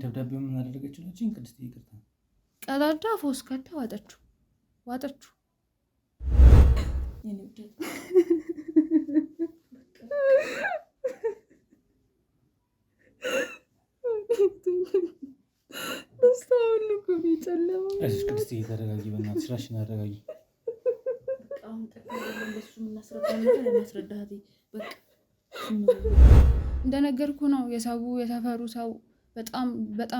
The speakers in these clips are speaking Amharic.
ደብዳቤው ምን አደረገችው? እቺን ቅድስት ይቅርታ ቀዳዳ ፎስ ከታ ዋጠችው የኔ ወደ ደስታውን እኮ ቢጨለማ እሺ ቅድስት ተረጋጊ በእናትሽ ራስሽን አረጋጊ አሁን ተቀበለ ለሱ ምን አስረዳሃት በቃ እንደነገርኩ ነው የሰፈሩ ሰው በጣም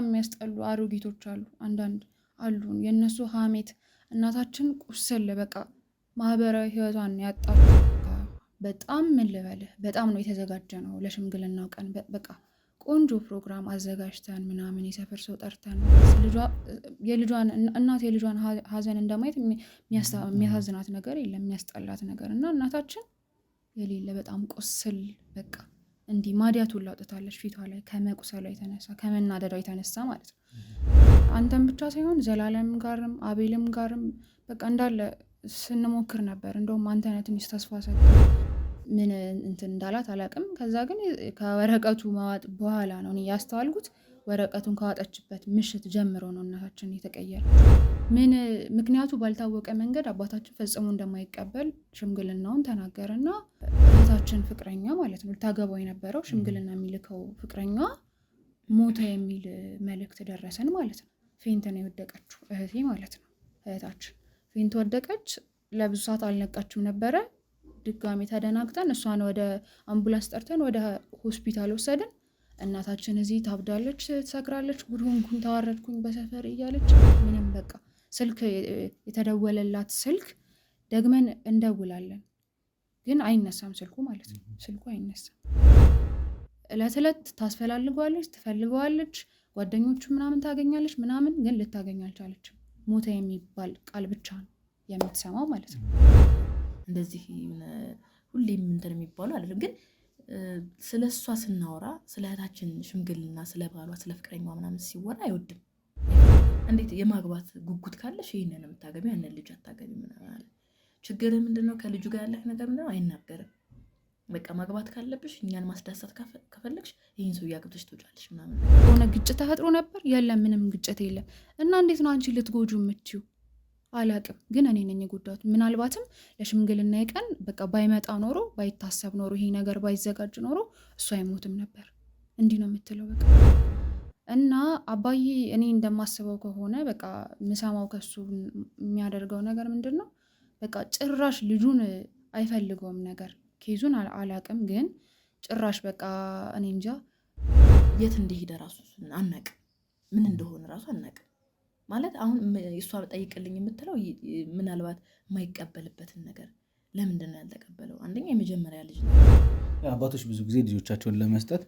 የሚያስጠሉ አሮጊቶች አሉ አንዳንድ አሉን የነሱ ሀሜት እናታችን ቁስል በቃ ማህበራዊ ህይወቷን ያጣች በጣም ምን ልበልህ በጣም ነው የተዘጋጀነው ለሽምግልናው ቀን በቃ ቆንጆ ፕሮግራም አዘጋጅተን ምናምን የሰፈር ሰው ጠርተን የልጇን ሀዘን እንደማየት የሚያሳዝናት ነገር የለም የሚያስጠላት ነገር እና እናታችን የሌለ በጣም ቁስል በቃ እንዲህ ማዲያቱን ላውጥታለች ፊቷ ላይ ከመቁሰሏ የተነሳ ከመናደዷ የተነሳ ማለት ነው። አንተም ብቻ ሳይሆን ዘላለም ጋርም አቤልም ጋርም በቃ እንዳለ ስንሞክር ነበር። እንደውም አንተ ነህ ትንሽ ተስፋ ሰጥተህ ምን እንትን እንዳላት አላውቅም። ከዛ ግን ከወረቀቱ ማዋጥ በኋላ ነው እኔ ያስተዋልኩት ወረቀቱን ካወጣችበት ምሽት ጀምሮ ነው እናታችን የተቀየረው። ምን ምክንያቱ ባልታወቀ መንገድ አባታችን ፈጽሞ እንደማይቀበል ሽምግልናውን ተናገረና እህታችን ፍቅረኛ ማለት ነው ልታገባው የነበረው ሽምግልና የሚልከው ፍቅረኛ ሞተ የሚል መልእክት ደረሰን ማለት ነው። ፌንት ነው የወደቀችው እህቴ ማለት ነው። እህታችን ፌንት ወደቀች። ለብዙ ሰዓት አልነቃችም ነበረ። ድጋሚ ተደናግጠን እሷን ወደ አምቡላንስ ጠርተን ወደ ሆስፒታል ወሰድን። እናታችን እዚህ ታብዳለች፣ ትሰክራለች፣ ጉድ ሆንኩኝ፣ ተዋረድኩኝ በሰፈር እያለች ምንም በቃ ስልክ የተደወለላት ስልክ ደግመን እንደውላለን ግን አይነሳም ስልኩ ማለት ነው። ስልኩ አይነሳም። እለት እለት ታስፈላልገዋለች፣ ትፈልገዋለች፣ ጓደኞቹ ምናምን ታገኛለች ምናምን ግን ልታገኝ አልቻለችም። ሞተ የሚባል ቃል ብቻ ነው የምትሰማው ማለት ነው። እንደዚህ ሁሌም እንትን የሚባሉ አይደለም ግን ስለ እሷ ስናወራ ስለ እህታችን ሽምግልና ስለ ባሏ ስለ ፍቅረኛዋ ምናምን ሲወራ አይወድም። እንዴት የማግባት ጉጉት ካለሽ ይሄንን የምታገቢ ያንን ልጅ አታገቢ ምናምን አለ። ችግር ምንድነው? ከልጁ ጋር ያለህ ነገር ምንድነው? አይናገርም። በቃ ማግባት ካለብሽ እኛን ማስደሰት ከፈለግሽ ይሄን ሰው ያገብተሽ ትወጫለሽ ምናምን። ሆነ ግጭት ተፈጥሮ ነበር? የለም ምንም ግጭት የለም። እና እንዴት ነው አንቺ ልትጎጁ የምትዩ? አላቅም ግን እኔ ነኝ የጎዳሁት። ምናልባትም ለሽምግልና ቀን በቃ ባይመጣ ኖሮ ባይታሰብ ኖሮ ይሄ ነገር ባይዘጋጅ ኖሮ እሱ አይሞትም ነበር። እንዲህ ነው የምትለው በቃ። እና አባዬ እኔ እንደማስበው ከሆነ በቃ ምሰማው ከሱ የሚያደርገው ነገር ምንድነው? በቃ ጭራሽ ልጁን አይፈልገውም ነገር ኬዙን አላቅም ግን ጭራሽ በቃ እኔ እንጃ የት እንደሄደ ራሱ አናቅም። ምን እንደሆነ ራሱ አናቅም። ማለት አሁን እሷ ጠይቅልኝ የምትለው ምናልባት የማይቀበልበትን ነገር ለምንድን ነው ያልተቀበለው? አንደኛ የመጀመሪያ ልጅ ነው። አባቶች ብዙ ጊዜ ልጆቻቸውን ለመስጠት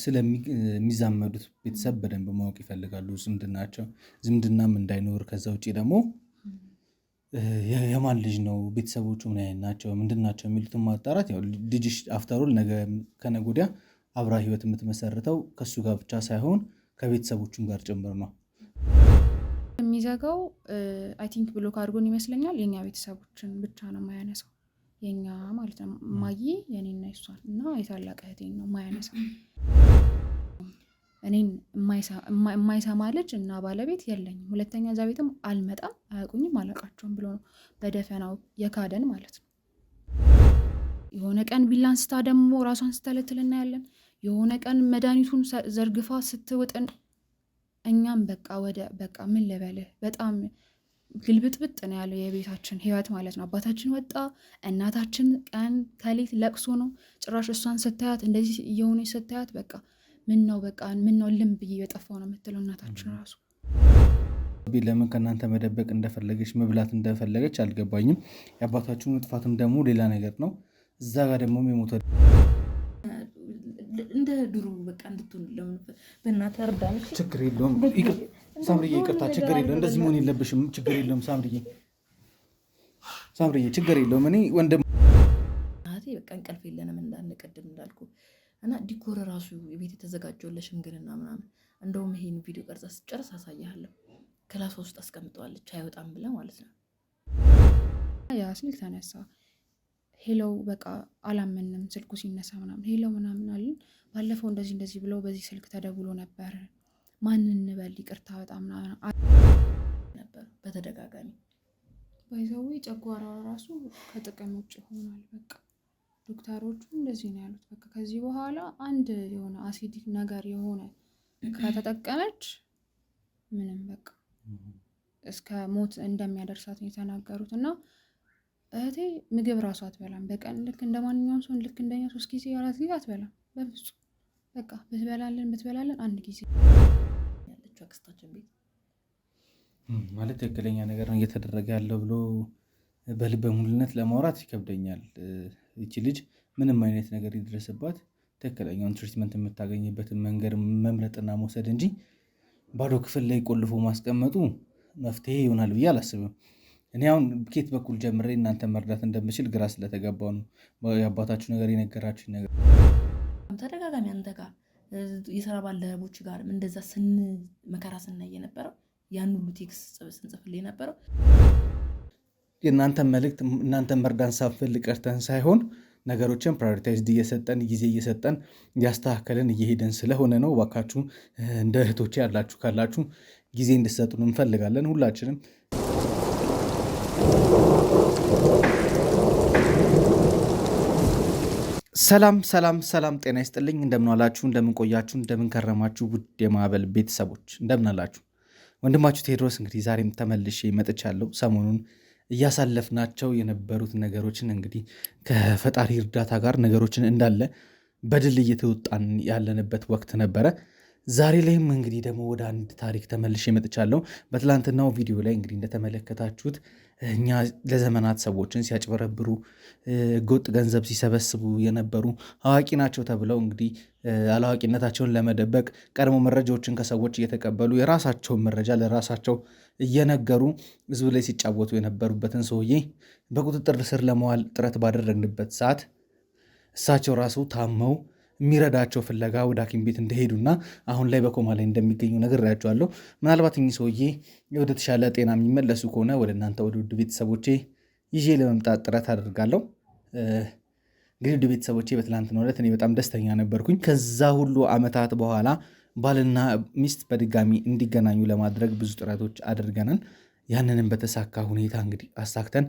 ስለሚዛመዱት ቤተሰብ በደንብ ማወቅ ይፈልጋሉ። ዝምድናም እንዳይኖር ከዛ ውጭ ደግሞ የማን ልጅ ነው፣ ቤተሰቦቹ ምን አይነት ናቸው፣ ምንድን ናቸው የሚሉትን ማጣራት። ያው ልጅሽ አፍተሮል ነገ ከነገ ወዲያ አብራ ህይወት የምትመሰርተው ከሱ ጋር ብቻ ሳይሆን ከቤተሰቦቹም ጋር ጭምር ነው። የሚዘጋው አይ ቲንክ ብሎክ አድርጎን ይመስለኛል። የኛ ቤተሰቦችን ብቻ ነው የማያነሳው። የኛ ማለት ነው ማይ የኔና እሷን እና የታላቅ እህቴን ነው የማያነሳው። እኔን የማይሰማ ልጅ እና ባለቤት የለኝም። ሁለተኛ እዛ ቤትም አልመጣም፣ አያውቁኝም፣ አላውቃቸውም ብሎ ነው በደፈናው የካደን ማለት ነው። የሆነ ቀን ቢላ አንስታ ደግሞ ራሷን ስተለትል እናያለን። የሆነ ቀን መድኃኒቱን ዘርግፋ ስትውጥን እኛም በቃ ምን ልበልህ በጣም ግልብጥብጥ ነው ያለው የቤታችን ህይወት ማለት ነው። አባታችን ወጣ፣ እናታችን ቀን ከሌት ለቅሶ ነው። ጭራሽ እሷን ስታያት እንደዚህ እየሆነች ስታያት በቃ ምን ነው ልም ብዬ የጠፋው ነው የምትለው እናታችን ራሱ። ለምን ከእናንተ መደበቅ እንደፈለገች መብላት እንደፈለገች አልገባኝም። የአባታችን ጥፋትም ደግሞ ሌላ ነገር ነው። እዛ ጋር ደግሞ የሞተ እንደ ድሮ በቃ እንድትሆን ለምን በእናትህ እርዳኝ። ችግር የለውም ሳምሪዬ፣ ይቅርታ፣ ችግር የለውም። እንደዚህ መሆን የለብሽም። ችግር የለውም ሳምሪዬ፣ ችግር የለውም። እኔ ወንድም በቃ እንቅልፍ የለንም እንዳንቀድም እንዳልኩ እና ዲኮር ራሱ የቤት የተዘጋጀው ለሽምግልና ምናምን። እንደውም ይሄን ቪዲዮ ቀርጻ ስጨርስ አሳያለሁ። ክላስ ውስጥ አስቀምጠዋለች አይወጣም ብላ ማለት ነው። ያ ስልክ ተነሳ ሄለው በቃ አላመንም። ስልኩ ሲነሳ ምናምን ሄለው ምናምን አለን። ባለፈው እንደዚህ ብለው በዚህ ስልክ ተደውሎ ነበር፣ ማን እንበል ይቅርታ በጣም ነበር በተደጋጋሚ ባይዘዊ ጨጓራ ራሱ ከጥቅም ውጭ ሆኗል። በቃ ዶክተሮቹ እንደዚህ ነው ያሉት። በቃ ከዚህ በኋላ አንድ የሆነ አሲዲክ ነገር የሆነ ከተጠቀመች ምንም በቃ እስከ ሞት እንደሚያደርሳት ነው የተናገሩት። እና እህቴ ምግብ ራሱ አትበላም በቀን ልክ እንደ ማንኛውም ሰው ልክ እንደኛ 3 ጊዜ 4 ጊዜ አትበላም በፍጹም። በቃ ብትበላለን አንድ ጊዜ ያለችው አክስታችን ቤት ማለት ትክክለኛ ነገር ነው እየተደረገ ያለው ብሎ በልበ ሙሉነት ለማውራት ይከብደኛል። ይቺ ልጅ ምንም አይነት ነገር ይድረስባት ትክክለኛውን ትሪትመንት የምታገኝበትን መንገድ መምረጥና መውሰድ እንጂ ባዶ ክፍል ላይ ቆልፎ ማስቀመጡ መፍትሄ ይሆናል ብዬ አላስብም። እኔ አሁን ኬት በኩል ጀምሬ እናንተ መርዳት እንደምችል ግራ ስለተገባው ነው የአባታችሁ ነገር የነገራችሁ ነገር። ተደጋጋሚ አንተ ጋር የስራ ባልደረቦች ጋር እንደዛ መከራ ስናይ የነበረው ያን ሁሉ ቴክስት ስንጽፍልህ የነበረው የእናንተን መልእክት እናንተን መርዳት ሳንፈልግ ቀርተን ሳይሆን ነገሮችን ፕራዮሪታይዝድ እየሰጠን ጊዜ እየሰጠን እያስተካከልን እየሄደን ስለሆነ ነው። እባካችሁ እንደ እህቶቼ ያላችሁ ካላችሁ ጊዜ እንድትሰጡን እንፈልጋለን ሁላችንም። ሰላም ጤና ይስጥልኝ። እንደምን ዋላችሁ፣ እንደምን ቆያችሁ፣ እንደምን ከረማችሁ ውድ የማዕበል ቤተሰቦች እንደምን አላችሁ? ወንድማችሁ ቴዎድሮስ እንግዲህ ዛሬም ተመልሼ መጥቻለሁ። ሰሞኑን እያሳለፍናቸው የነበሩት ነገሮችን እንግዲህ ከፈጣሪ እርዳታ ጋር ነገሮችን እንዳለ በድል እየተወጣን ያለንበት ወቅት ነበረ። ዛሬ ላይም እንግዲህ ደግሞ ወደ አንድ ታሪክ ተመልሼ መጥቻለሁ። በትላንትናው ቪዲዮ ላይ እንግዲህ እንደተመለከታችሁት እኛ ለዘመናት ሰዎችን ሲያጭበረብሩ ህገወጥ ገንዘብ ሲሰበስቡ የነበሩ አዋቂ ናቸው ተብለው እንግዲህ አላዋቂነታቸውን ለመደበቅ ቀድሞ መረጃዎችን ከሰዎች እየተቀበሉ የራሳቸውን መረጃ ለራሳቸው እየነገሩ ህዝብ ላይ ሲጫወቱ የነበሩበትን ሰውዬ በቁጥጥር ስር ለመዋል ጥረት ባደረግንበት ሰዓት እሳቸው ራሱ ታመው የሚረዳቸው ፍለጋ ወደ ሐኪም ቤት እንደሄዱና አሁን ላይ በኮማ ላይ እንደሚገኙ ነግሬያቸዋለሁ። ምናልባት እኚህ ሰውዬ ወደ ተሻለ ጤና የሚመለሱ ከሆነ ወደ እናንተ ወደ ውድ ቤተሰቦቼ ይዤ ለመምጣት ጥረት አደርጋለሁ። እንግዲህ ውድ ቤተሰቦቼ በትላንትናው ዕለት እኔ በጣም ደስተኛ ነበርኩኝ። ከዛ ሁሉ ዓመታት በኋላ ባልና ሚስት በድጋሚ እንዲገናኙ ለማድረግ ብዙ ጥረቶች አድርገናል። ያንንም በተሳካ ሁኔታ እንግዲህ አሳክተን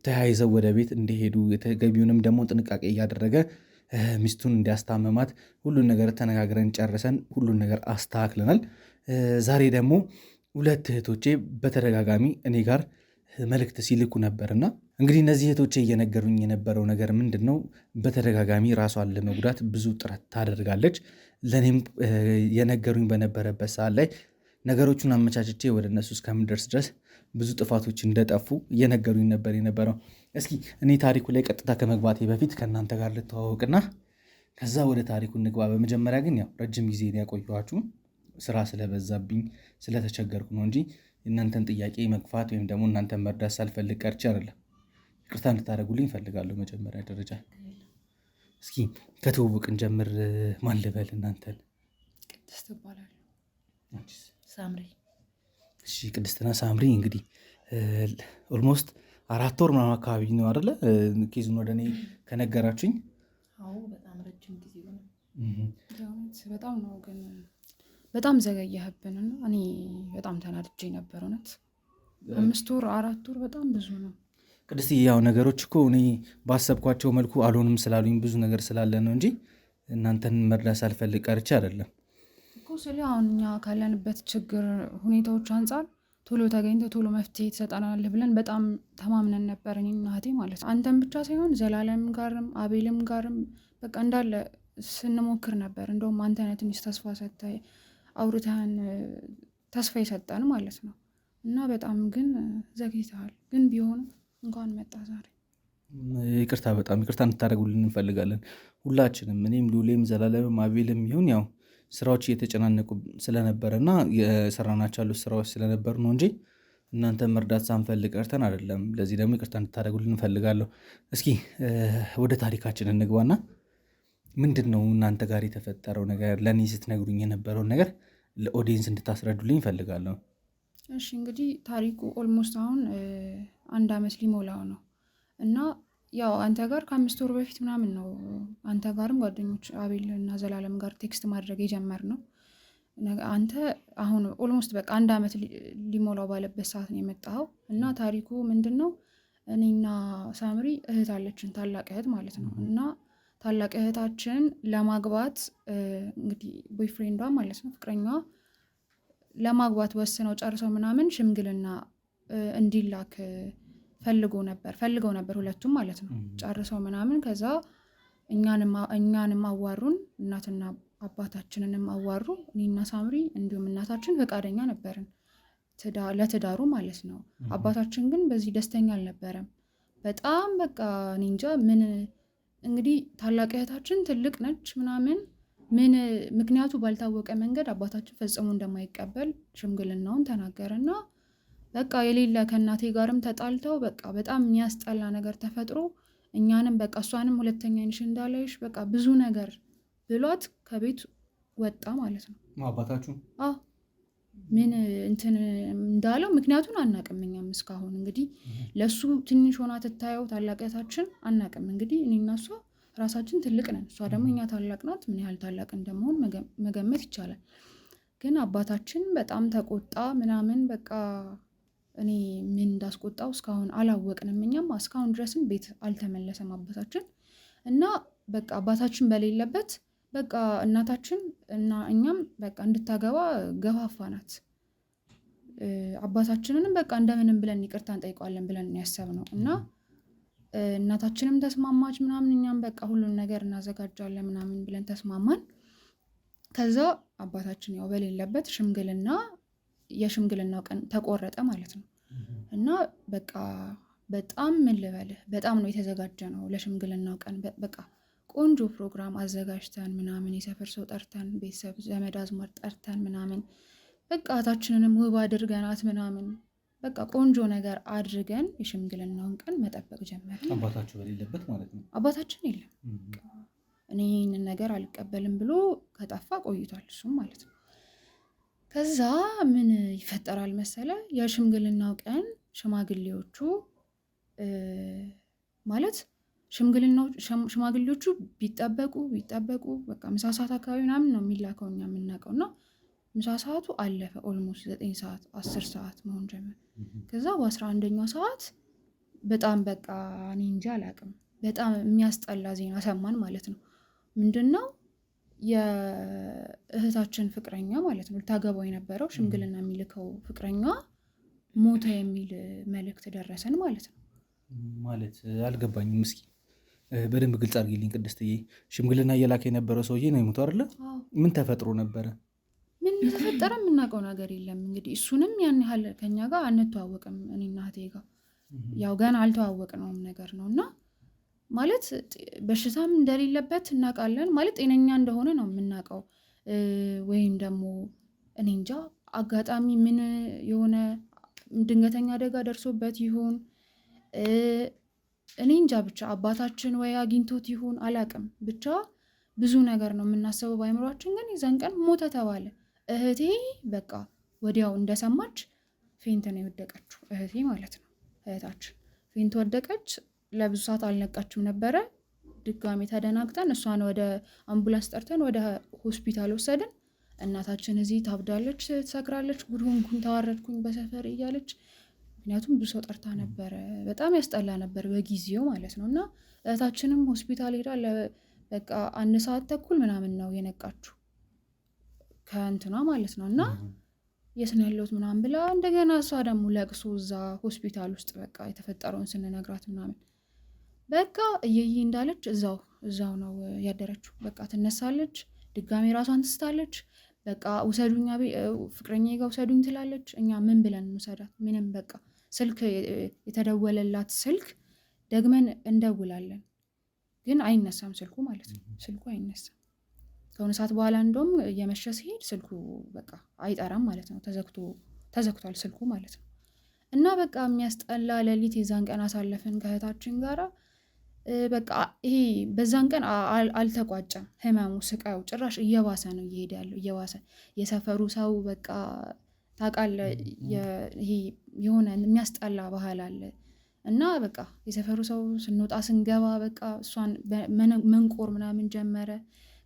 ተያይዘው ወደ ቤት እንዲሄዱ የተገቢውንም ደግሞ ጥንቃቄ እያደረገ ሚስቱን እንዲያስታመማት ሁሉን ነገር ተነጋግረን ጨርሰን ሁሉን ነገር አስተካክለናል። ዛሬ ደግሞ ሁለት እህቶቼ በተደጋጋሚ እኔ ጋር መልእክት ሲልኩ ነበርና እንግዲህ እነዚህ እህቶቼ እየነገሩኝ የነበረው ነገር ምንድን ነው? በተደጋጋሚ ራሷን ለመጉዳት ብዙ ጥረት ታደርጋለች። ለእኔም የነገሩኝ በነበረበት ሰዓት ላይ ነገሮቹን አመቻችቼ ወደ እነሱ እስከምደርስ ድረስ ብዙ ጥፋቶች እንደጠፉ እየነገሩኝ ነበር የነበረው። እስኪ እኔ ታሪኩ ላይ ቀጥታ ከመግባቴ በፊት ከእናንተ ጋር ልተዋወቅና ከዛ ወደ ታሪኩ እንግባ። በመጀመሪያ ግን ያው ረጅም ጊዜ ያቆየኋችሁ ስራ ስለበዛብኝ ስለተቸገርኩ ነው እንጂ እናንተን ጥያቄ መግፋት ወይም ደግሞ እናንተን መርዳት ሳልፈልግ ቀርቼ አይደለም። ይቅርታ እንድታደርጉልኝ እፈልጋለሁ። መጀመሪያ ደረጃ እስኪ ከተዋወቅን ጀምር። ማን ልበል እናንተን? ቅድስት እባላለሁ። ሳምሪ። እሺ ቅድስትና ሳምሪ እንግዲህ ኦልሞስት 4 ወር ምናምን አካባቢ ነው አይደለ ኬዙን ወደ እኔ ከነገራችሁኝ? አዎ በጣም ረጅም ጊዜ ሆነ። በጣም ነው ግን በጣም ዘገየህብንና እኔ በጣም ተናድጄ ነበር። እውነት 5 ወር 4 ወር በጣም ብዙ ነው። ቅድስት ያው ነገሮች እኮ እኔ ባሰብኳቸው መልኩ አልሆንም ስላሉኝ ብዙ ነገር ስላለ ነው እንጂ እናንተን መርዳት ሳልፈልግ ቀርቼ አይደለም እኮ። ስለ አሁን እኛ ካለንበት ችግር ሁኔታዎች አንጻር ቶሎ ተገኝተ ቶሎ መፍትሄ ትሰጠናለህ ብለን በጣም ተማምነን ነበር፣ እኔና እህቴ ማለት ነው። አንተም ብቻ ሳይሆን ዘላለም ጋርም አቤልም ጋርም በቃ እንዳለ ስንሞክር ነበር። እንደውም አንተ ነህ ትንሽ ተስፋ ሰጥተህ አውርተን ተስፋ የሰጠን ማለት ነው። እና በጣም ግን ዘግይተሃል። ግን ቢሆንም እንኳን መጣ ዛሬ። ይቅርታ፣ በጣም ይቅርታ እንድታደርጉልን እንፈልጋለን ሁላችንም። እኔም ሉሌም ዘላለምም አቤልም ይሁን ያው ስራዎች እየተጨናነቁ ስለነበረ እና የሰራናቸው ያሉት ስራዎች ስለነበሩ ነው እንጂ እናንተ መርዳት ሳንፈልግ ቀርተን አይደለም። ለዚህ ደግሞ ይቅርታ እንድታደርጉልን እንፈልጋለሁ። እስኪ ወደ ታሪካችን እንግባና ምንድን ነው እናንተ ጋር የተፈጠረው ነገር፣ ለእኔ ስትነግሩኝ የነበረውን ነገር ለኦዲየንስ እንድታስረዱልኝ እንፈልጋለሁ። እሺ እንግዲህ ታሪኩ ኦልሞስት አሁን 1 ዓመት ሊሞላው ነው እና ያው አንተ ጋር ከ5 ወር በፊት ምናምን ነው አንተ ጋርም ጓደኞች አቤል እና ዘላለም ጋር ቴክስት ማድረግ የጀመርነው። አንተ አሁን ኦልሞስት በቃ 1 ዓመት ሊሞላው ባለበት ሰዓት ነው የመጣኸው። እና ታሪኩ ምንድን ነው? እኔና ሳምሪ እህት አለችን፣ ታላቅ እህት ማለት ነው። እና ታላቅ እህታችን ለማግባት እንግዲህ ቦይፍሬንዷ ማለት ነው ፍቅረኛዋ ለማግባት ወስነው ጨርሰው ምናምን ሽምግልና እንዲላክ ፈልገው ነበር ሁለቱም ማለት ነው። ጨርሰው ምናምን ከዛ እኛንም አዋሩን፣ እናትና አባታችንንም አዋሩ። እኔና ሳምሪ እንዲሁም እናታችን ፈቃደኛ ነበርን ለትዳሩ ማለት ነው። አባታችን ግን በዚህ ደስተኛ አልነበረም። በጣም በቃ እኔ እንጃ ምን እንግዲህ ታላቅ እህታችን ትልቅ ነች ምናምን ምን ምክንያቱ ባልታወቀ መንገድ አባታችን ፈጽሞ እንደማይቀበል ሽምግልናውን ተናገረና በቃ የሌለ ከእናቴ ጋርም ተጣልተው በቃ በጣም የሚያስጠላ ነገር ተፈጥሮ እኛንም በቃ እሷንም ሁለተኛ አይንሽ እንዳላይሽ በቃ ብዙ ነገር ብሏት ከቤት ወጣ ማለት ነው አባታችሁ። ምን እንትን እንዳለው ምክንያቱን አናቅም እኛም እስካሁን። እንግዲህ ለሱ ትንሽ ሆና ትታየው ታላቅ እህታችን አናቅም። እንግዲህ እኔና እሷ ራሳችን ትልቅ ነን፣ እሷ ደግሞ እኛ ታላቅ ናት። ምን ያህል ታላቅ እንደመሆን መገመት ይቻላል። ግን አባታችን በጣም ተቆጣ ምናምን በቃ እኔ ምን እንዳስቆጣው እስካሁን አላወቅንም። እኛም እስካሁን ድረስም ቤት አልተመለሰም አባታችን። እና በቃ አባታችን በሌለበት በቃ እናታችን እና እኛም በቃ እንድታገባ ገፋፋናት። አባታችንንም በቃ እንደምንም ብለን ይቅርታ እንጠይቀዋለን ብለን ያሰብነው እና እናታችንም ተስማማች ምናምን። እኛም በቃ ሁሉን ነገር እናዘጋጃለን ምናምን ብለን ተስማማን። ከዛ አባታችን ያው በሌለበት የሽምግልናው ቀን ተቆረጠ ማለት ነው። እና በቃ በጣም ምን ልበልህ በጣም ነው የተዘጋጀ ነው ለሽምግልናው ቀን። በቃ ቆንጆ ፕሮግራም አዘጋጅተን ምናምን የሰፈር ሰው ጠርተን ቤተሰብ ዘመድ አዝማድ ጠርተን ምናምን በቃ እህታችንንም ውብ አድርገናት ምናምን በቃ ቆንጆ ነገር አድርገን የሽምግልናውን ቀን መጠበቅ ጀመርን። አባታችሁ በሌለበት ማለት ነው። አባታችን የለም። እኔ ይህንን ነገር አልቀበልም ብሎ ከጠፋ ቆይቷል እሱም ማለት ነው። ከዛ ምን ይፈጠራል መሰለ? የሽምግልናው ቀን ሽማግሌዎቹ ማለት ሽማግሌዎቹ ቢጠበቁ በቃ ምሳ ሰዓት አካባቢ ምናምን ነው የሚላከው እኛ የምናውቀው። እና ምሳ ሰዓቱ አለፈ። ኦልሞስት 9 ሰዓት 10 ሰዓት መሆን ጀመር። ከዛ በ11ኛው ሰዓት በጣም በቃ እኔ እንጃ አላውቅም በጣም የሚያስጠላ ዜና ሰማን ማለት ነው። ምንድነው? የእህታችን ፍቅረኛ ማለት ነው ልታገባው የነበረው ሽምግልና የሚልከው ፍቅረኛ ሞተ የሚል መልእክት ደረሰን ማለት ነው። ማለት አልገባኝም። እስኪ በደንብ ግልጽ አድርጊልኝ ቅድስትዬ። ሽምግልና እየላከ የነበረው ሰውዬ ነው የሞተው አይደለ? ምን ተፈጥሮ ነበረ? ምን ተፈጠረ የምናውቀው ነገር የለም። እንግዲህ እሱንም ያን ያህል ከኛ ጋር አንተዋወቅም። እኔና እህቴ ጋር ያው ገና አልተዋወቅነውም ነገር ነው። እና ማለት በሽታም እንደሌለበት እናውቃለን። ማለት ጤነኛ እንደሆነ ነው የምናውቀው። ወይም ደግሞ እኔ እንጃ አጋጣሚ ምን የሆነ ድንገተኛ አደጋ ደርሶበት ይሆን እኔ እንጃ። ብቻ አባታችን ወይ አግኝቶት ይሆን አላውቅም። ብቻ ብዙ ነገር ነው የምናስበው በአይምሯችን። ግን የዛን ቀን ሞተ ተባለ። እህቴ በቃ ወዲያው እንደሰማች ፌንት ነው የወደቀችው። እህቴ ማለት ነው እህታችን ፌንት ወደቀች። ለብዙ ሰዓት አልነቃችም ነበረ። ድጋሚ ተደናግጠን እሷን ወደ አምቡላንስ ጠርተን ወደ ሆስፒታል ወሰድን። እናታችን እዚህ ታብዳለች፣ ትሰክራለች፣ ጉድ ሆንኩኝ፣ ተዋረድኩኝ በሰፈር እያለች። ምክንያቱም ብዙ ሰው ጠርታ ነበረ። በጣም ያስጠላ ነበር በጊዜው ማለት ነው። እና እህታችንም ሆስፒታል ሄዳ በቃ 1 ሰዓት ተኩል ምናምን ነው የነቃችው ከእንትኗ ማለት ነው። እና የት ነው ያለሁት ምናምን ብላ እንደገና እሷ ደግሞ ለቅሶ እዛ ሆስፒታል ውስጥ በቃ የተፈጠረውን ስንነግራት ምናምን በቃ እየይ እንዳለች እዛው ነው ያደረችው። በቃ ትነሳለች፣ ድጋሜ ራሷን ትስታለች። በቃ ውሰዱኛ ፍቅረኛ ጋር ውሰዱኝ ትላለች። እኛ ምን ብለን እንውሰዳት? ምንም በቃ ስልክ የተደወለላት ስልክ ደግመን እንደውላለን፣ ግን አይነሳም ስልኩ ማለት ነው። ስልኩ አይነሳም። ከሆነ ሰዓት በኋላ እንደውም እየመሸ ሲሄድ ስልኩ በቃ አይጠራም ማለት ነው። ተዘግቷል ስልኩ ማለት ነው። እና በቃ የሚያስጠላ ሌሊት የዛን ቀን አሳለፍን ከእህታችን ጋራ። በቃ ይሄ በዛን ቀን አልተቋጨም ህመሙ፣ ስቃዩ ጭራሽ እየባሰ ነው እየሄደ ያለው እየባሰ። የሰፈሩ ሰው በቃ ታውቃለህ፣ ይሄ የሆነ የሚያስጠላ ባህል አለ። እና በቃ የሰፈሩ ሰው ስንወጣ ስንገባ በቃ እሷን መንቆር ምናምን ጀመረ።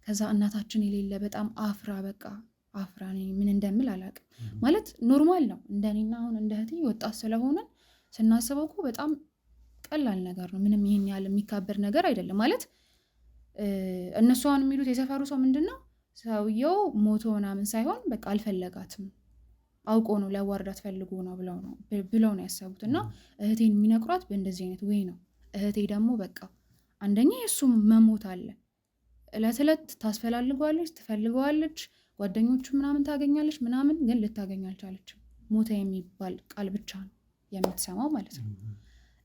ከዛ እናታችን የሌለ በጣም አፍራ በቃ አፍራ ምን እንደምል አላውቅም። ማለት ኖርማል ነው እንደኔና አሁን እንደ እህቴ ወጣት ስለሆነ ስናስበው እኮ በጣም ቀላል ነገር ነው። ምንም ይሄን ያህል የሚካበር ነገር አይደለም። ማለት እነሱ አሁን የሚሉት የሰፈሩ ሰው ምንድን ነው ሰውየው ሞቶ ምናምን ሳይሆን በቃ አልፈለጋትም አውቆ ነው ሊያዋርዳት ፈልጎ ነው ብለው ነው ያሰቡት። እና እህቴን የሚነግሯት በእንደዚህ አይነት ወይ ነው። እህቴ ደግሞ በቃ አንደኛ የእሱ መሞት አለ፣ እለት እለት ታስፈላልገዋለች፣ ትፈልገዋለች፣ ጓደኞቹ ምናምን ታገኛለች ምናምን፣ ግን ልታገኝ አልቻለችም። ሞተ የሚባል ቃል ብቻ ነው የምትሰማው ማለት ነው።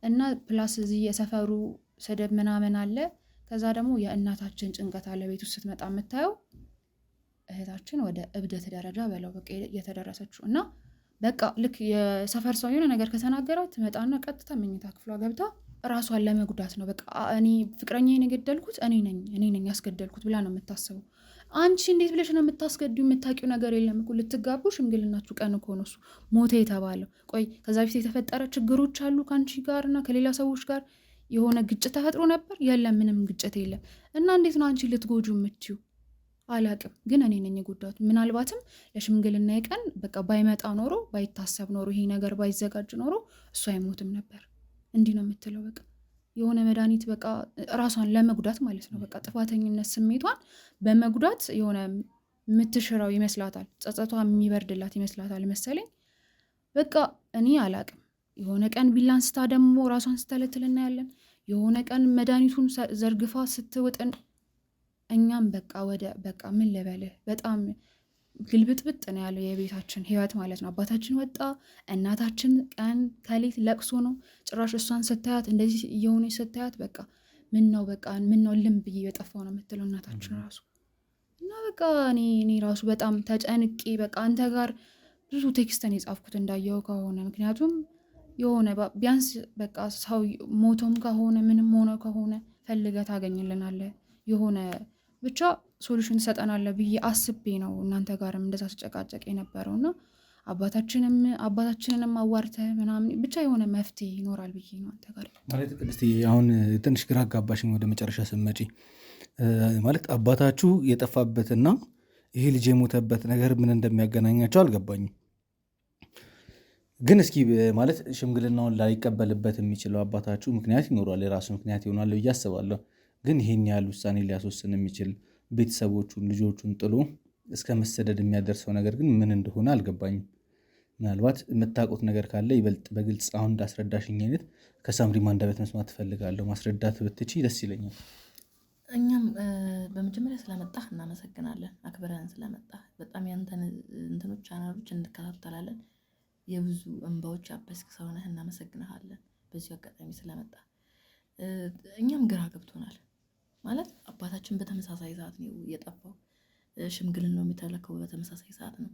እና ፕላስ እዚህ የሰፈሩ ስድብ ምናምን አለ። ከዛ ደግሞ የእናታችን ጭንቀት አለ። ቤት ውስጥ ስትመጣ የምታየው እህታችን ወደ እብደት ደረጃ በለው በቃ የተደረሰችው። እና በቃ ልክ የሰፈር ሰው የሆነ ነገር ከተናገራት ትመጣና ቀጥታ መኝታ ክፍሏ ገብታ ራሷን ለመጉዳት ነው። በቃ እኔ ፍቅረኛዬን የገደልኩት እኔ ነኝ ያስገደልኩት ብላ ነው የምታስበው። አንቺ እንዴት ብለሽ ነው የምታስገድዩ? የምታውቂው ነገር የለም እኮ ልትጋቡ ሽምግልናችሁ ቀን እኮ ነው እሱ ሞተ የተባለው። ቆይ ከዛ በፊት የተፈጠረ ችግሮች አሉ ከአንቺ ጋር እና ከሌላ ሰዎች ጋር የሆነ ግጭት ተፈጥሮ ነበር? የለም፣ ምንም ግጭት የለም። እና እንዴት ነው አንቺ ልትጎጁ የምትዩ? አላቅም፣ ግን እኔ ነኝ የጎዳሁት። ምናልባትም ለሽምግልና ቀን በቃ ባይመጣ ኖሮ ባይታሰብ ኖሮ ይሄ ነገር ባይዘጋጅ ኖሮ እሱ አይሞትም ነበር። እንዲህ ነው የምትለው። በቃ የሆነ መድኃኒት በቃ ራሷን ለመጉዳት ማለት ነው። በቃ ጥፋተኝነት ስሜቷን በመጉዳት የሆነ የምትሽራው ይመስላታል። ጸጸቷ የሚበርድላት ይመስላታል መሰለኝ። በቃ እኔ አላቅም። የሆነ ቀን ቢላ አንስታ ደግሞ ራሷን ስተለትል እናያለን። የሆነ ቀን መድኃኒቱን ዘርግፋ ስትውጥን እኛም በቃ በቃ ምን ልበልህ በጣም ግልብጥብጥ ነው ያለው የቤታችን ህይወት ማለት ነው። አባታችን ወጣ፣ እናታችን ቀን ከሌት ለቅሶ ነው። ጭራሽ እሷን ስታያት እንደዚህ እየሆነች ስታያት በቃ ምን ነው ልም ብዬ የጠፋው ነው የምትለው እናታችን ራሱ። እና በቃ እኔ ራሱ በጣም ተጨንቄ በቃ አንተ ጋር ብዙ ቴክስትን የጻፍኩት እንዳየው ከሆነ ምክንያቱም የሆነ ቢያንስ በቃ ሰው ሞቶም ከሆነ ምንም ሆነ ከሆነ ፈልገህ ታገኝልናለህ የሆነ ብቻ ሶሉሽን ትሰጠናለህ ብዬ አስቤ ነው እናንተ ጋርም እንደዛ ተጨቃጨቅ የነበረው። እና አባታችንንም አዋርተህ ምናምን ብቻ የሆነ መፍትሄ ይኖራል ብዬ ነው አንተ ጋር ማለት። ቅድስት አሁን ትንሽ ግራ አጋባሽኝ ወደ መጨረሻ ስትመጪ። ማለት አባታችሁ የጠፋበትና ይሄ ልጅ የሞተበት ነገር ምን እንደሚያገናኛቸው አልገባኝም። ግን እስኪ ማለት ሽምግልናውን ላይቀበልበት የሚችለው አባታችሁ ምክንያት ይኖሯል፣ የራሱ ምክንያት ይሆናል ብዬ አስባለሁ። ግን ይሄን ያህል ውሳኔ ሊያስወስን የሚችል ቤተሰቦቹን ልጆቹን ጥሎ እስከ መሰደድ የሚያደርሰው ነገር ግን ምን እንደሆነ አልገባኝም። ምናልባት የምታውቁት ነገር ካለ ይበልጥ በግልጽ አሁን እንዳስረዳሽኝ አይነት ከሳምሪም አንደበት መስማት ትፈልጋለሁ። ማስረዳት ብትቺ ደስ ይለኛል። እኛም በመጀመሪያ ስለመጣህ እናመሰግናለን። አክብረን ስለመጣህ በጣም ያንተን እንትኖች ቻናሎች እንከታተላለን። የብዙ እንባዎች አበስክ ሰውነህ እናመሰግንሃለን። በዚሁ አጋጣሚ ስለመጣ እኛም ግራ ገብቶናል። ማለት አባታችን በተመሳሳይ ሰዓት ነው የጠፋው። ሽምግልና ነው የሚተለከው በተመሳሳይ ሰዓት ነው።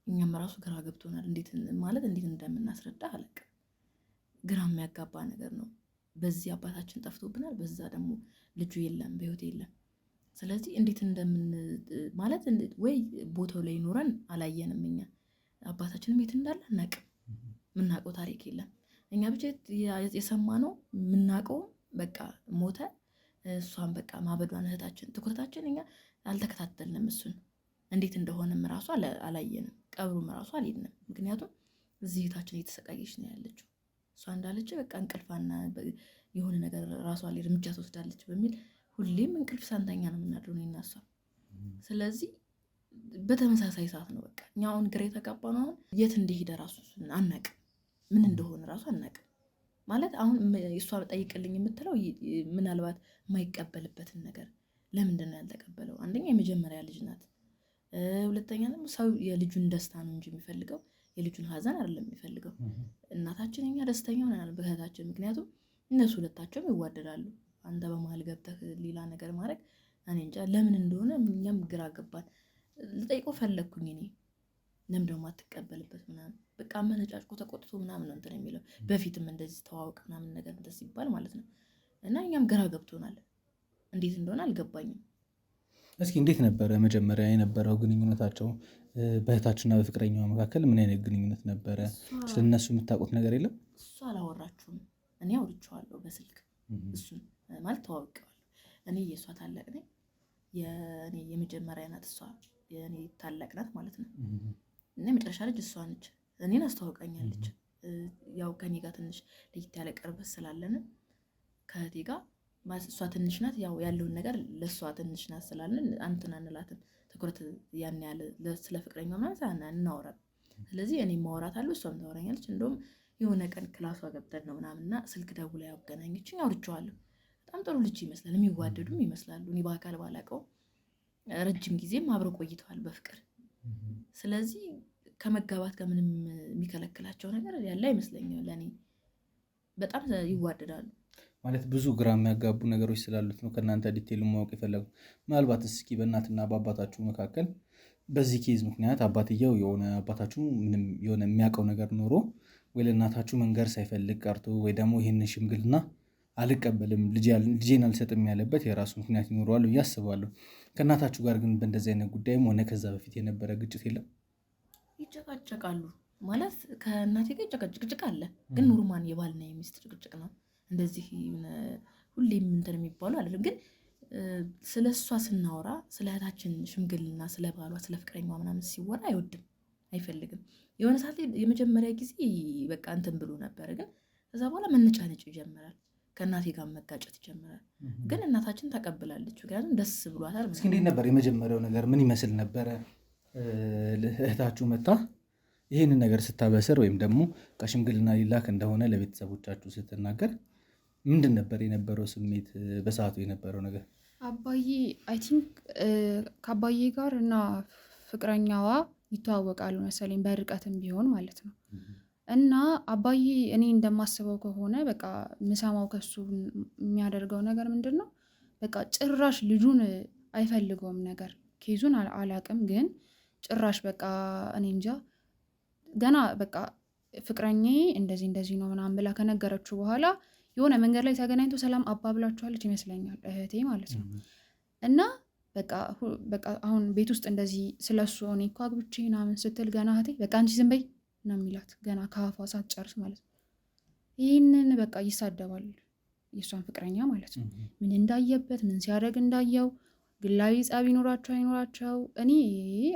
እኛም ራሱ ግራ ገብቶናል። እንዴት እንደምናስረዳ አላውቅም። ግራ የሚያጋባ ነገር ነው። በዚህ አባታችን ጠፍቶብናል፣ በዛ ደግሞ ልጁ የለም፣ በህይወት የለም። ስለዚህ እንዴት ማለት ወይ ቦታው ላይ ኖረን አላየንም። እኛ አባታችንም የት እንዳለ አናውቅም። የምናውቀው ታሪክ የለም። እኛ ብቻ የሰማነው የምናውቀው በቃ ሞተ፣ እሷን በቃ ማበዷን እህታችን፣ ትኩረታችን እኛ አልተከታተልንም። እሱን እንዴት እንደሆነም ራሱ አላየንም። ቀብሩም ራሱ አልሄድንም። ምክንያቱም እዚህ እህታችን እየተሰቃየች ነው ያለችው። እሷ እንዳለች በቃ እንቅልፋና የሆነ ነገር ራሷ ላይ እርምጃ ትወስዳለች በሚል ሁሌም እንቅልፍ ሳንተኛ ነው የምናድረው እኔና እሷ። ስለዚህ በተመሳሳይ ሰዓት ነው በቃ እኛ አሁን ግራ የተጋባ ነው። አሁን የት እንደሄደ ራሱ አናቅም፣ ምን እንደሆነ ራሱ አናቅም። ማለት አሁን እሷ ጠይቅልኝ የምትለው ምናልባት የማይቀበልበትን ነገር ለምንድን ነው ያልተቀበለው? አንደኛ የመጀመሪያ ልጅ ናት። ሁለተኛ ደግሞ ሰው የልጁን ደስታ ነው እንጂ የሚፈልገው የልጁን ሀዘን አይደለም የሚፈልገው። እናታችን እኛ ደስተኛ ሆነናል በእህታችን፣ ምክንያቱም እነሱ ሁለታቸውም ይዋደዳሉ። አንተ በመሀል ገብተህ ሌላ ነገር ማድረግ እኔ እንጃ ለምን እንደሆነ እኛም ግራ ገባን። ልጠይቀው ፈለግኩኝ እኔ ለምን ደግሞ አትቀበልበት ምናምን በቃ መነጫጭቆ ተቆጥቶ ምናምን ነው እንትን የሚለው። በፊትም እንደዚህ ተዋውቅ ምናምን ነገር እንደዚህ ይባል ማለት ነው። እና እኛም ግራ ገብቶናል፣ እንዴት እንደሆነ አልገባኝም። እስኪ እንዴት ነበረ መጀመሪያ የነበረው ግንኙነታቸው? በእህታችንና በፍቅረኛዋ መካከል ምን አይነት ግንኙነት ነበረ? ስለነሱ የምታውቁት ነገር የለም? እሱ አላወራችሁም። እኔ አውርቼዋለሁ በስልክ እሱን ማለት ተዋውቀዋለሁ። እኔ የእሷ ታላቅ ነኝ፣ የእኔ የመጀመሪያ ናት እሷ፣ የእኔ ታላቅ ናት ማለት ነው። እና የመጨረሻ ልጅ እሷ ነች። እኔን አስተዋውቃኛለች። ያው ከኔ ጋር ትንሽ ለየት ያለ ቅርበት ስላለን ከእህቴ ጋር ማለት እሷ ትንሽ ናት፣ ያው ያለውን ነገር ለእሷ ትንሽ ናት ስላለን አንተን አንላትም። ትኩረት ያን ያለ ስለ ፍቅረኛ ማለት እናወራም። ስለዚህ እኔ ማውራት አለው፣ እሷም ታወራኛለች። እንደውም የሆነ ቀን ክላሷ ገብተን ነው ምናምንና ስልክ ደውላ ያገናኘችኝ፣ አውርቼዋለሁ። በጣም ጥሩ ልጅ ይመስላል፣ የሚዋደዱም ይመስላሉ። እኔ በአካል ባላውቀው ረጅም ጊዜም አብረው ቆይተዋል በፍቅር። ስለዚህ ከመጋባት ጋር ምንም የሚከለክላቸው ነገር ያለ አይመስለኝም። ለእኔ በጣም ይዋደዳሉ። ማለት ብዙ ግራ የሚያጋቡ ነገሮች ስላሉት ነው ከእናንተ ዲቴይሉ ማወቅ የፈለጉ። ምናልባት እስኪ በእናትና በአባታችሁ መካከል በዚህ ኬዝ ምክንያት አባትየው አባታችሁ ምንም የሆነ የሚያውቀው ነገር ኖሮ ወይ ለእናታችሁ መንገር ሳይፈልግ ቀርቶ ወይ ደግሞ ይህንን ሽምግልና አልቀበልም ልጄን አልሰጥም ያለበት የራሱ ምክንያት ይኖረዋል ብዬ አስባለሁ። ከእናታችሁ ጋር ግን በእንደዚህ አይነት ጉዳይም ሆነ ከዛ በፊት የነበረ ግጭት የለም? ይጨቃጨቃሉ ማለት ከእናቴ ጋር ጭቅጭቅ አለ፣ ግን ኖርማል የባልና የሚስት ጭቅጭቅ ነው። እንደዚህ ሁሌም እንትን የሚባሉ አይደለም። ግን ስለ እሷ ስናወራ ስለ እህታችን ሽምግልና፣ ስለ ባሏ፣ ስለ ፍቅረኛ ምናምን ሲወራ አይወድም፣ አይፈልግም። የሆነ ሰዓት ላይ የመጀመሪያ ጊዜ በቃ እንትን ብሎ ነበር፣ ግን ከዛ በኋላ መነጫነጭ ይጀምራል፣ ከእናቴ ጋር መጋጨት ይጀምራል። ግን እናታችን ተቀብላለች፣ ምክንያቱም ደስ ብሏታል። እስኪ እንዴት ነበር የመጀመሪያው ነገር? ምን ይመስል ነበረ? እህታችሁ መታ ይህንን ነገር ስታበስር ወይም ደግሞ ከሽምግልና ሊላክ እንደሆነ ለቤተሰቦቻችሁ ስትናገር ምንድን ነበር የነበረው ስሜት? በሰዓቱ የነበረው ነገር አባዬ አይ ቲንክ ከአባዬ ጋር እና ፍቅረኛዋ ይተዋወቃሉ መሰለኝ በርቀትም ቢሆን ማለት ነው። እና አባዬ እኔ እንደማስበው ከሆነ በቃ ምሰማው ከሱ የሚያደርገው ነገር ምንድን ነው፣ በቃ ጭራሽ ልጁን አይፈልገውም ነገር ኬዙን አላቅም፣ ግን ጭራሽ በቃ እኔ እንጃ ገና በቃ ፍቅረኛዬ እንደዚህ እንደዚህ ነው ምናምን ብላ ከነገረችው በኋላ የሆነ መንገድ ላይ ተገናኝቶ ሰላም አባብላችኋለች ይመስለኛል እህቴ ማለት ነው። እና በቃ አሁን ቤት ውስጥ እንደዚህ ስለሱ እኔ እኮ አግብቼ ምናምን ስትል ገና እህቴ በቃ አንቺ ዝም በይ ነው የሚላት ገና ከአፏ ሳትጨርስ ማለት ነው። ይህንን በቃ ይሳደባል የእሷን ፍቅረኛ ማለት ነው። ምን እንዳየበት ምን ሲያደርግ እንዳየው ግላዊ ጸብ ይኖራቸው አይኖራቸው እኔ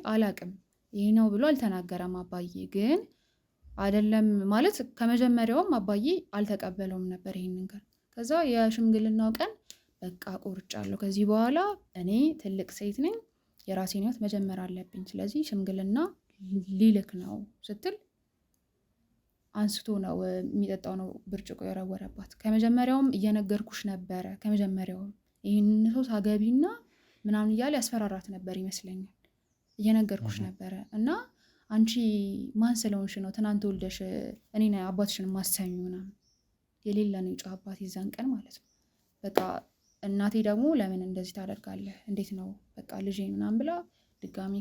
አላቅም። ይህ ነው ብሎ አልተናገረም አባዬ። ግን አይደለም ማለት ከመጀመሪያውም አባዬ አልተቀበለውም ነበር ይህን ነገር። ከዛ የሽምግልናው ቀን በቃ ቆርጫለሁ፣ ከዚህ በኋላ እኔ ትልቅ ሴት ነኝ፣ የራሴን ህይወት መጀመር አለብኝ፣ ስለዚህ ሽምግልና ሊልክ ነው ስትል አንስቶ ነው የሚጠጣው ነው ብርጭቆ የወረወረባት። ከመጀመሪያውም እየነገርኩሽ ነበረ፣ ከመጀመሪያውም ይህን ሰው ሳገቢና ምናምን እያለ ያስፈራራት ነበር ይመስለኛል። እየነገርኩሽ ነበረ እና አንቺ ማን ስለሆንሽ ነው ትናንት ወልደሽ እኔ አባትሽን ማሰሚ ምናምን የሌለ ነው የጮህ አባት ይዛን ቀን ማለት ነው። በቃ እናቴ ደግሞ ለምን እንደዚህ ታደርጋለህ እንዴት ነው በቃ ልጄ ምናምን ብላ ድጋሚ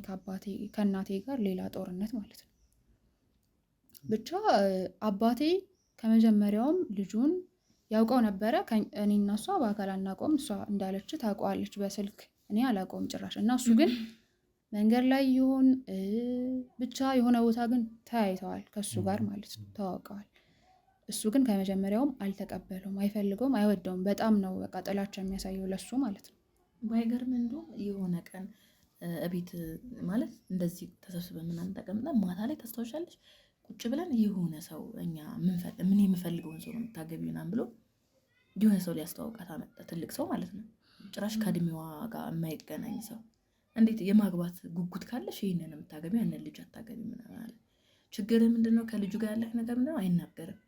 ከእናቴ ጋር ሌላ ጦርነት ማለት ነው። ብቻ አባቴ ከመጀመሪያውም ልጁን ያውቀው ነበረ። እኔ እና እሷ በአካል አናውቀውም፣ እሷ እንዳለች ታውቀዋለች በስልክ እኔ አላውቀውም ጭራሽ። እና እሱ ግን መንገድ ላይ ይሆን ብቻ የሆነ ቦታ ግን ተያይተዋል ከእሱ ጋር ማለት ነው፣ ተዋውቀዋል። እሱ ግን ከመጀመሪያውም አልተቀበለውም፣ አይፈልገውም፣ አይወደውም። በጣም ነው በቃ ጥላቻ የሚያሳየው ለሱ ማለት ነው። ባይገርም እንደውም የሆነ ቀን እቤት ማለት እንደዚህ ተሰብስበን ምናምን ተቀምጠን ማታ ላይ ታስታውሻለች፣ ቁጭ ብለን የሆነ ሰው እኛ ምን የምፈልገውን ሰው ነው የምታገቢው ምናምን ብሎ የሆነ ሰው ሊያስተዋውቃት አመጣ፣ ትልቅ ሰው ማለት ነው። ጭራሽ ከእድሜዋ ጋር የማይገናኝ ሰው። እንዴት የማግባት ጉጉት ካለሽ ይህንን የምታገቢው ያንን ልጅ አታገቢ ምናምን አለ። ችግር ምንድነው? ከልጁ ጋር ያለህ ነገር ምንድነው? አይናገርም።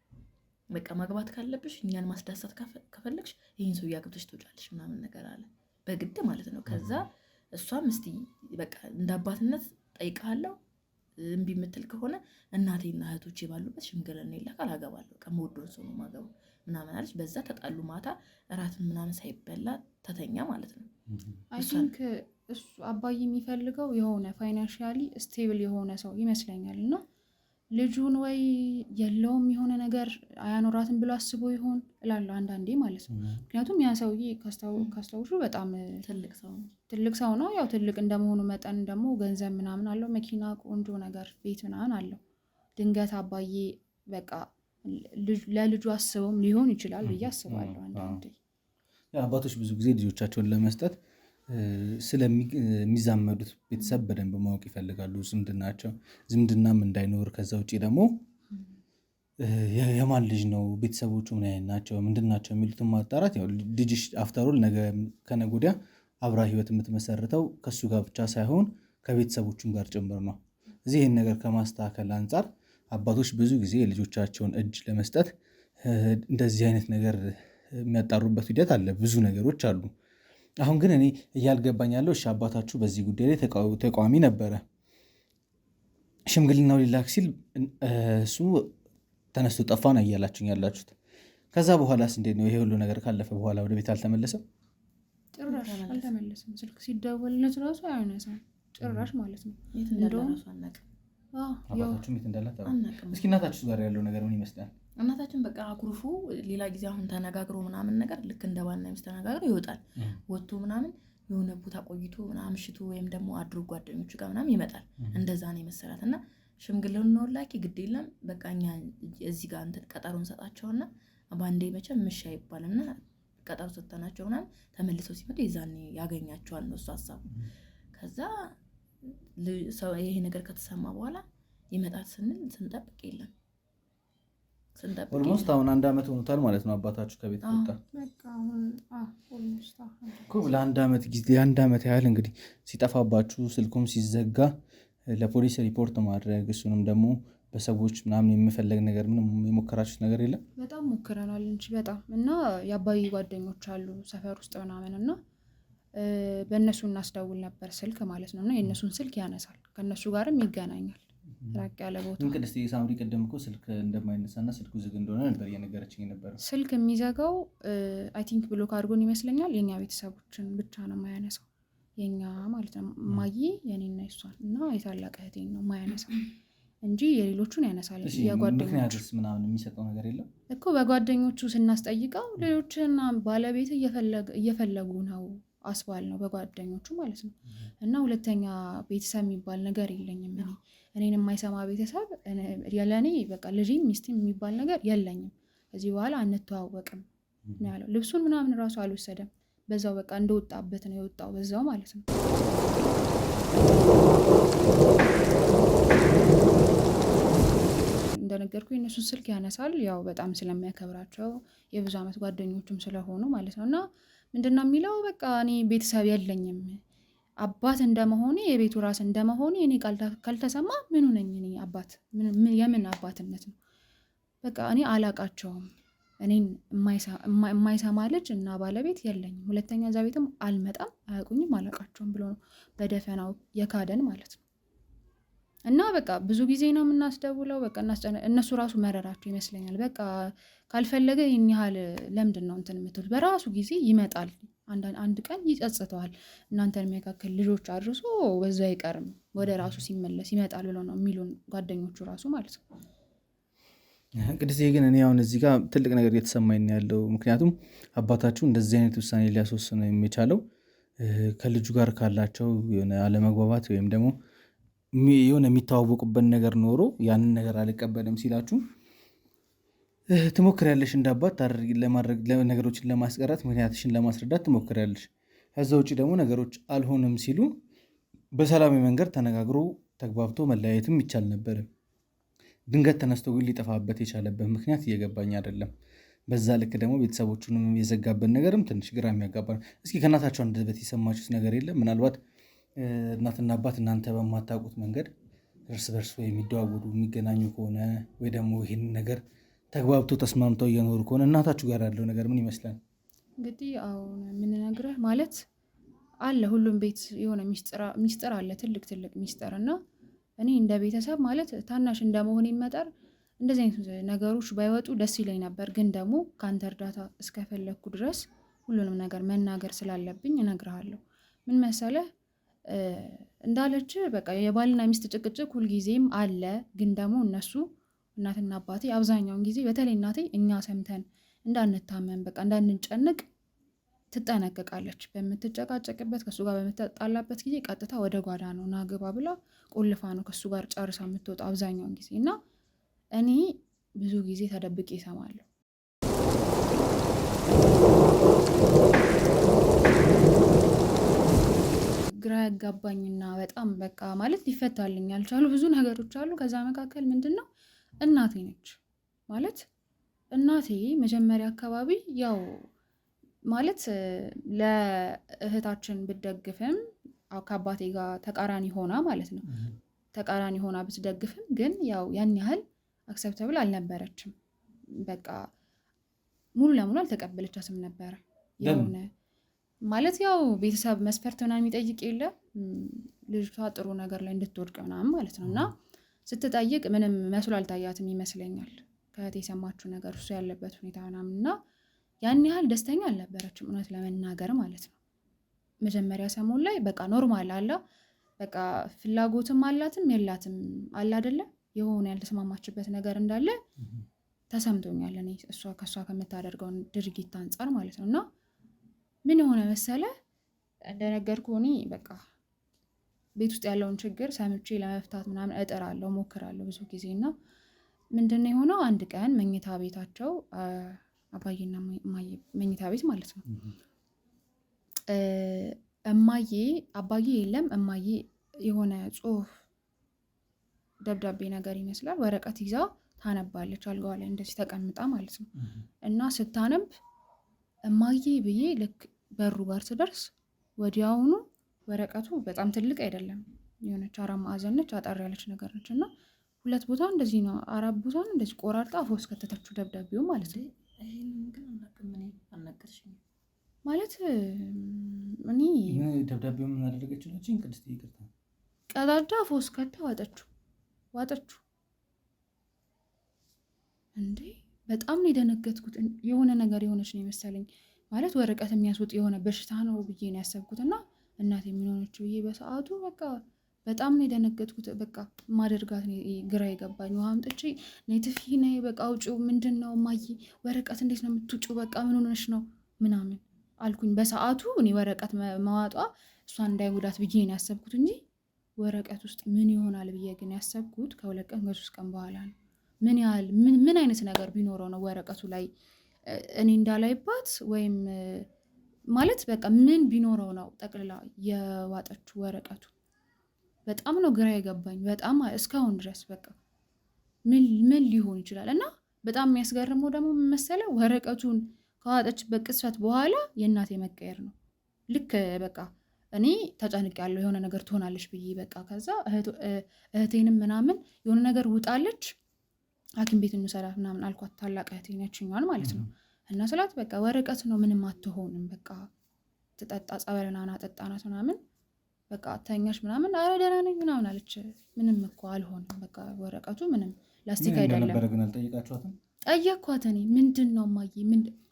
በቃ ማግባት ካለብሽ እኛን ማስዳሳት ከፈለግሽ ይህን ሰው እያገብተሽ ትወጫለሽ ምናምን ነገር አለ፣ በግድ ማለት ነው። ከዛ እሷም እስቲ በቃ እንደ አባትነት ጠይቃለሁ፣ እምቢ የምትል ከሆነ እናቴና እህቶቼ ባሉበት ሽምግልና ይላካል፣ አገባለሁ፣ በቃ የምወደውን ሰው ነው የማገባው ምናምን አለች። በዛ ተጣሉ። ማታ እራትን ምናምን ሳይበላ ተተኛ ማለት ነው። አይ ቲንክ እሱ አባዬ የሚፈልገው የሆነ ፋይናንሻሊ ስቴብል የሆነ ሰው ይመስለኛል። እና ልጁን ወይ የለውም የሆነ ነገር አያኖራትም ብሎ አስቦ ይሆን እላለሁ አንዳንዴ ማለት ነው። ምክንያቱም ያ ሰውዬ ካስታውሹ በጣም ትልቅ ሰው ነው። ያው ትልቅ እንደመሆኑ መጠን ደግሞ ገንዘብ ምናምን አለው፣ መኪና፣ ቆንጆ ነገር፣ ቤት ምናምን አለው። ድንገት አባዬ በቃ ለልጁ አስበውም ሊሆን ይችላል ብዬ አስባለሁ። አንዳንዴ አባቶች ብዙ ጊዜ ልጆቻቸውን ለመስጠት ስለሚዛመዱት ቤተሰብ በደንብ ማወቅ ይፈልጋሉ፣ ዝምድናም እንዳይኖር። ከዛ ውጭ ደግሞ የማን ልጅ ነው፣ ቤተሰቦቹ ምን አይነት ናቸው፣ ምንድን ናቸው የሚሉትን ማጣራት። ያው ልጅሽ አፍተሮል ነገ ከነገ ወዲያ አብራ ህይወት የምትመሰርተው ከሱ ጋር ብቻ ሳይሆን ከቤተሰቦቹም ጋር ጭምር ነው። እዚህ ይህን ነገር ከማስተካከል አንጻር አባቶች ብዙ ጊዜ የልጆቻቸውን እጅ ለመስጠት እንደዚህ አይነት ነገር የሚያጣሩበት ሂደት አለ። ብዙ ነገሮች አሉ። አሁን ግን እኔ እያልገባኝ ያለው እሺ አባታችሁ በዚህ ጉዳይ ላይ ተቃዋሚ ነበረ። ሽምግልናው ሊላክ ሲል እሱ ተነስቶ ጠፋ ነው እያላችሁኝ ያላችሁት። ከዛ በኋላስ እንዴት ነው? ይሄ ሁሉ ነገር ካለፈ በኋላ ወደ ቤት አልተመለሰም? ጭራሽ አልተመለሰም። ስልክ ሲደወልለት ራሱ አያነሳም ጭራሽ ማለት ነው። አባታችሁ የት እንዳለ አታውቅም? እስኪ እናታችሁ ጋር ያለው ነገር ምን ይመስላል? እናታችን በቃ አኩርፎ ሌላ ጊዜ አሁን ተነጋግሮ ምናምን ነገር ልክ እንደ ባልና ሚስት ተነጋግሮ ይወጣል። ወጥቶ ምናምን የሆነ ቦታ ቆይቶ አምሽቶ ወይም ደግሞ አድሮ ጓደኞቹ ጋር ምናምን ይመጣል። እንደዛ ነው የመሰላት እና ሽምግልናው ላኪ ግድ የለም በቃ እኛ እዚህ ጋር እንትን ቀጠሮ እንሰጣቸውና ባንዴ መቼም ምሻ ይባልና ቀጠሮ ሰጥተናቸው ምናምን ተመልሰው ሲመጡ የዛኔ ያገኛቸዋል ነው እሱ ሀሳቡ። ከዛ ይሄ ነገር ከተሰማ በኋላ ይመጣል ስንል ስንጠብቅ የለም። ኦልሞስት አሁን 1 ዓመት ሆኖታል ማለት ነው አባታችሁ ከቤት ወጣ። ለአንድ ዓመት ያህል እንግዲህ ሲጠፋባችሁ ስልኩም ሲዘጋ ለፖሊስ ሪፖርት ማድረግ እሱንም ደግሞ በሰዎች ምናምን የሚፈለግ ነገር ምንም የሞከራችሁት ነገር የለም? በጣም ሞክረናል እንጂ በጣም እና የአባዬ ጓደኞች አሉ ሰፈር ውስጥ ምናምን እና በእነሱ እናስደውል ነበር ስልክ ማለት ነው። እና የእነሱን ስልክ ያነሳል፣ ከእነሱ ጋርም ይገናኛል ራቅ ያለ ቦታ። ቅድስት ሳምሪ ቀደም እኮ ስልክ እንደማይነሳና ስልኩ ዝግ እንደሆነ ነበር እየነገረችኝ ነበር። ስልክ የሚዘጋው አይ ቲንክ ብሎክ አድርጎን ይመስለኛል። የኛ ቤተሰቦችን ብቻ ነው የማያነሳው፣ የኛ ማለት ነው ማዬ የኔና የሷን እና የታላቅ እህቴን ነው የማያነሳው እንጂ የሌሎቹን ያነሳል። ምክንያቱስ ምናምን የሚሰጠው ነገር የለም እኮ በጓደኞቹ ስናስጠይቀው ሌሎችና ባለቤት እየፈለጉ ነው አስባል ነው በጓደኞቹ ማለት ነው። እና ሁለተኛ ቤተሰብ የሚባል ነገር የለኝም። እኔን የማይሰማ ቤተሰብ ለእኔ በቃ ልጅም ሚስትም የሚባል ነገር የለኝም። ከዚህ በኋላ አንተዋወቅም ነው ያለው። ልብሱን ምናምን ራሱ አልወሰደም። በዛው በቃ እንደወጣበት ነው የወጣው በዛው ማለት ነው። እንደነገርኩ የእነሱን ስልክ ያነሳል። ያው በጣም ስለሚያከብራቸው የብዙ ዓመት ጓደኞቹም ስለሆኑ ማለት ነው። እና ምንድነው የሚለው በቃ እኔ ቤተሰብ የለኝም፣ አባት እንደመሆኔ የቤቱ ራስ እንደመሆኔ እኔ ካልተሰማ ምኑ ነኝ እኔ አባት? የምን አባትነት ነው? በቃ እኔ አላቃቸውም፣ እኔን የማይሰማ ልጅ እና ባለቤት የለኝም፣ ሁለተኛ እዛ ቤትም አልመጣም፣ አያውቁኝም፣ አላቃቸውም ብሎ ነው በደፈናው የካደን ማለት ነው። እና በቃ ብዙ ጊዜ ነው የምናስደውለው። በቃ እነሱ ራሱ መረራቸው ይመስለኛል። በቃ ካልፈለገ ይህን ያህል ለምንድን ነው እንትን የምትሉት? በራሱ ጊዜ ይመጣል፣ አንድ ቀን ይጸጽተዋል። እናንተን የሚያካክል ልጆች አድርሶ በዛ አይቀርም፣ ወደ ራሱ ሲመለስ ይመጣል ብለው ነው የሚሉን ጓደኞቹ ራሱ ማለት ነው። ቅድስት ግን እኔ አሁን እዚህ ጋር ትልቅ ነገር እየተሰማኝ ነው ያለው። ምክንያቱም አባታችሁ እንደዚህ አይነት ውሳኔ ሊያስወስነው የሚቻለው ከልጁ ጋር ካላቸው የሆነ አለመግባባት ወይም ደግሞ የሆነ የሚተዋወቁበት ነገር ኖሮ ያንን ነገር አልቀበልም ሲላችሁ ትሞክሪያለሽ፣ እንዳባት ለማድረግ ነገሮችን ለማስቀረት ምክንያትሽን ለማስረዳት ትሞክሪያለሽ። ከዛ ውጭ ደግሞ ነገሮች አልሆንም ሲሉ በሰላማዊ መንገድ ተነጋግሮ ተግባብቶ መለያየትም ይቻል ነበር። ድንገት ተነስቶ ግን ሊጠፋበት የቻለበት ምክንያት እየገባኝ አይደለም። በዛ ልክ ደግሞ ቤተሰቦቹንም የዘጋበት ነገርም ትንሽ ግራ የሚያጋባ ነው። እስኪ ከእናታቸው አንደበት የሰማችሁት ነገር የለም? ምናልባት እናትና አባት እናንተ በማታውቁት መንገድ እርስ በርስ ወይ የሚደዋወዱ የሚገናኙ ከሆነ ወይ ደግሞ ይህን ነገር ተግባብቶ ተስማምተው እየኖሩ ከሆነ እናታችሁ ጋር ያለው ነገር ምን ይመስላል? እንግዲህ አሁን የምንነግርህ ማለት አለ፣ ሁሉም ቤት የሆነ ሚስጥር አለ፣ ትልቅ ሚስጥር እና እኔ እንደ ቤተሰብ ማለት ታናሽ እንደመሆን መጠር እንደዚህ አይነት ነገሮች ባይወጡ ደስ ይለኝ ነበር። ግን ደግሞ ከአንተ እርዳታ እስከፈለግኩ ድረስ ሁሉንም ነገር መናገር ስላለብኝ እነግርሃለሁ። ምን መሰለህ እንዳለች በቃ የባልና ሚስት ጭቅጭቅ ሁልጊዜም አለ። ግን ደግሞ እነሱ እናትና አባቴ አብዛኛውን ጊዜ በተለይ እናቴ እኛ ሰምተን እንዳንታመን በቃ እንዳንጨንቅ ትጠነቀቃለች። በምትጨቃጨቅበት ከሱ ጋር በምትጣላበት ጊዜ ቀጥታ ወደ ጓዳ ነው ናግባ ብላ ቆልፋ ነው ከሱ ጋር ጨርሳ የምትወጣ አብዛኛውን ጊዜ። እና እኔ ብዙ ጊዜ ተደብቄ እሰማለሁ። ግራ ያጋባኝና በጣም በቃ ማለት ሊፈታልኝ ያልቻሉ ብዙ ነገሮች አሉ። ከዛ መካከል ምንድን ነው እናቴ ነች ማለት እናቴ መጀመሪያ አካባቢ ያው ማለት ለእህታችን ብትደግፍም ከአባቴ ጋር ተቃራኒ ሆና ማለት ነው ተቃራኒ ሆና ብትደግፍም ግን ያው ያን ያህል አክሰፕተብል አልነበረችም። በቃ ሙሉ ለሙሉ አልተቀበለቻትም ነበረ። የሆነ ማለት ያው ቤተሰብ መስፈርት ምናምን የሚጠይቅ የለ ልጅቷ ጥሩ ነገር ላይ እንድትወድቅ ምናምን ማለት ነው። እና ስትጠይቅ ምንም መስሎ አልታያትም ይመስለኛል ከእህቴ የሰማችው ነገር እሱ ያለበት ሁኔታ ምናምን እና ያን ያህል ደስተኛ አልነበረችም እውነት ለመናገር ማለት ነው። መጀመሪያ ሰሞን ላይ በቃ ኖርማል አለ በቃ ፍላጎትም አላትም የላትም አለ አይደለ የሆነ ያልተስማማችበት ነገር እንዳለ ተሰምቶኛል እኔ እሷ ከሷ ከምታደርገው ድርጊት አንጻር ማለት ነው። እና ምን ሆነ መሰለ እንደነገርኩህ እኔ በቃ ቤት ውስጥ ያለውን ችግር ሰምቼ ለመፍታት ምናምን እጥራለሁ ሞክራለሁ ብዙ ጊዜ እና ምንድነው የሆነው አንድ ቀን መኝታ ቤታቸው አባዬና መኝታ ቤት ማለት ነው እማዬ አባዬ የለም እማዬ የሆነ ጽሁፍ ደብዳቤ ነገር ይመስላል ወረቀት ይዛ ታነባለች አልጋዋ ላይ እንደዚህ ተቀምጣ ማለት ነው። እና ስታነብ እማዬ ብዬ ልክ በሩ ጋር ስደርስ ወዲያውኑ ወረቀቱ በጣም ትልቅ አይደለም የሆነች 4 ማዕዘን ነች አጠር ያለች ነገር ነች እና 2 ቦታ እንደዚህ ነው 4 ቦታ እንደዚህ ቆራርጣ አፍ ውስጥ ከተተችው ደብዳቤው ማለት ነው። ማለት እኔ ደብዳቤው ምን አደረገችው ልጅ ቅድስት ይቅርታ ቀዳዳ አፍ ውስጥ ከታ ዋጠችው እንዴ በጣም ነው የደነገጥኩት። የሆነ ነገር የሆነች ነው የመሰለኝ ማለት ወረቀት የሚያስወጥ የሆነ በሽታ ነው ብዬ ነው ያሰብኩት። እና እናቴ ምን ሆነች ብዬ በሰዓቱ በቃ በጣም ነው የደነገጥኩት። በቃ ማደርጋት ነው ግራ የገባኝ። ውሃ አምጥቼ ነይ ትፊ ነይ በቃ አውጪው ምንድነው እማዬ ወረቀት እንዴት ነው የምትውጪው በቃ ምን ሆነሽ ነው ምናምን አልኩኝ። በሰዓቱ እኔ ወረቀት ማዋጧ እሷን እንዳይጎዳት ብዬ ነው ያሰብኩት እንጂ ወረቀት ውስጥ ምን ይሆናል ብዬ ግን ያሰብኩት ከ2 ቀን ከ3 ቀን በኋላ ነው። ምን አይነት ነገር ቢኖረው ነው ወረቀቱ ላይ እኔ እንዳላይባት ወይም ማለት በቃ ምን ቢኖረው ነው ጠቅልላ የዋጠችው ወረቀቱ። በጣም ነው ግራ የገባኝ በጣም እስካሁን ድረስ በቃ ምን ሊሆን ይችላል። እና በጣም የሚያስገርመው ደግሞ መሰለ ወረቀቱን ከዋጠችበት ቅጽበት በኋላ የእናቴ መቀየር ነው። ልክ በቃ እኔ ተጨንቄያለሁ የሆነ ነገር ትሆናለች ብዬ በቃ ከዛ እህቴንም ምናምን የሆነ ነገር ውጣለች ሐኪም ቤት እንውሰዳት ምናምን አልኳት። ታላቅ እህቴ ነችኛል ማለት ነው። እና ስላት በቃ ወረቀት ነው ምንም አትሆንም በቃ ትጠጣ ጸበልና ጠጣናት ምናምን በቃ ተኛሽ ምናምን አረ ደህና ነኝ ምናምን አለች። ምንም እኮ አልሆንም በቃ ወረቀቱ ምንም ላስቲክ አይደለም። ነበር ግን አልጠየቃችኋትም? ጠየኳት እኔ ምንድነው እማዬ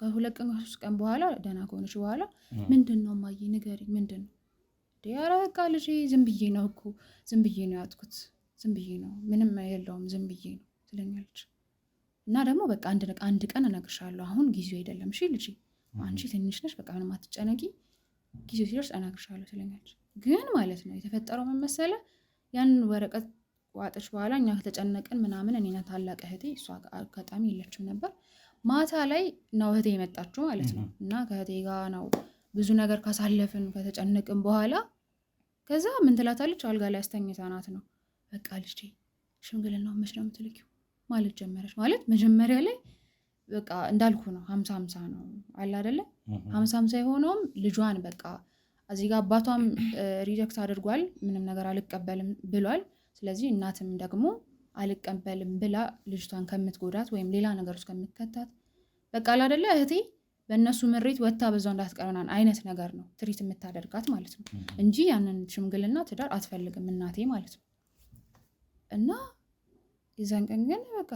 ከ2 ቀን ከ3 ቀን በኋላ ደህና ከሆነች በኋላ ምንድነው እማዬ ንገሪኝ ምንድነው? ኧረ በቃ ልጄ ዝም ብዬ ነው እኮ ዝም ብዬ ነው ያጥኩት ዝም ብዬ ነው ምንም የለውም ዝም ብዬ ነው ትለኛለች። እና ደግሞ በቃ አንድ ቀን እነግርሻለሁ አሁን ጊዜው አይደለም እሺ ልጄ አንቺ ትንሽ ነሽ በቃ ምንም አትጨነቂ ጊዜው ሲደርስ እነግርሻለሁ ትለኛለች። ግን ማለት ነው የተፈጠረው ምን መሰለህ ያንን ወረቀት ዋጠች በኋላ እኛ ከተጨነቅን ምናምን እኔና ታላቅ እህቴ እሷ አጋጣሚ የለችም ነበር ማታ ላይ ነው እህቴ የመጣችው ማለት ነው። እና ከእህቴ ጋር ነው ብዙ ነገር ካሳለፍን ከተጨነቅን በኋላ ከዛ ምን ትላታለች አልጋ ላይ አስተኝታናት ነው በቃ ልጄ ሽምግልናው መች ነው የምትልኪው ማለት ጀመረች። ማለት መጀመሪያ ላይ በቃ እንዳልኩ ነው 50-50 ነው አለ አይደለ 50-50 የሆነውም ልጇን በቃ እዚህ ጋር አባቷም ሪጀክት አድርጓል ምንም ነገር አልቀበልም ብሏል። ስለዚህ እናትም ደግሞ አልቀበልም ብላ ልጅቷን ከምትጎዳት ወይም ሌላ ነገር ውስጥ ከምትከታት በቃ አይደለ እህቴ በእነሱ ምሬት ወታ በዛው እንዳትቀርናን አይነት ነገር ነው ትሪት የምታደርጋት ማለት ነው እንጂ ያንን ሽምግልና ትዳር አትፈልግም እናቴ ማለት ነው። እና የዛን ቀን ግን በቃ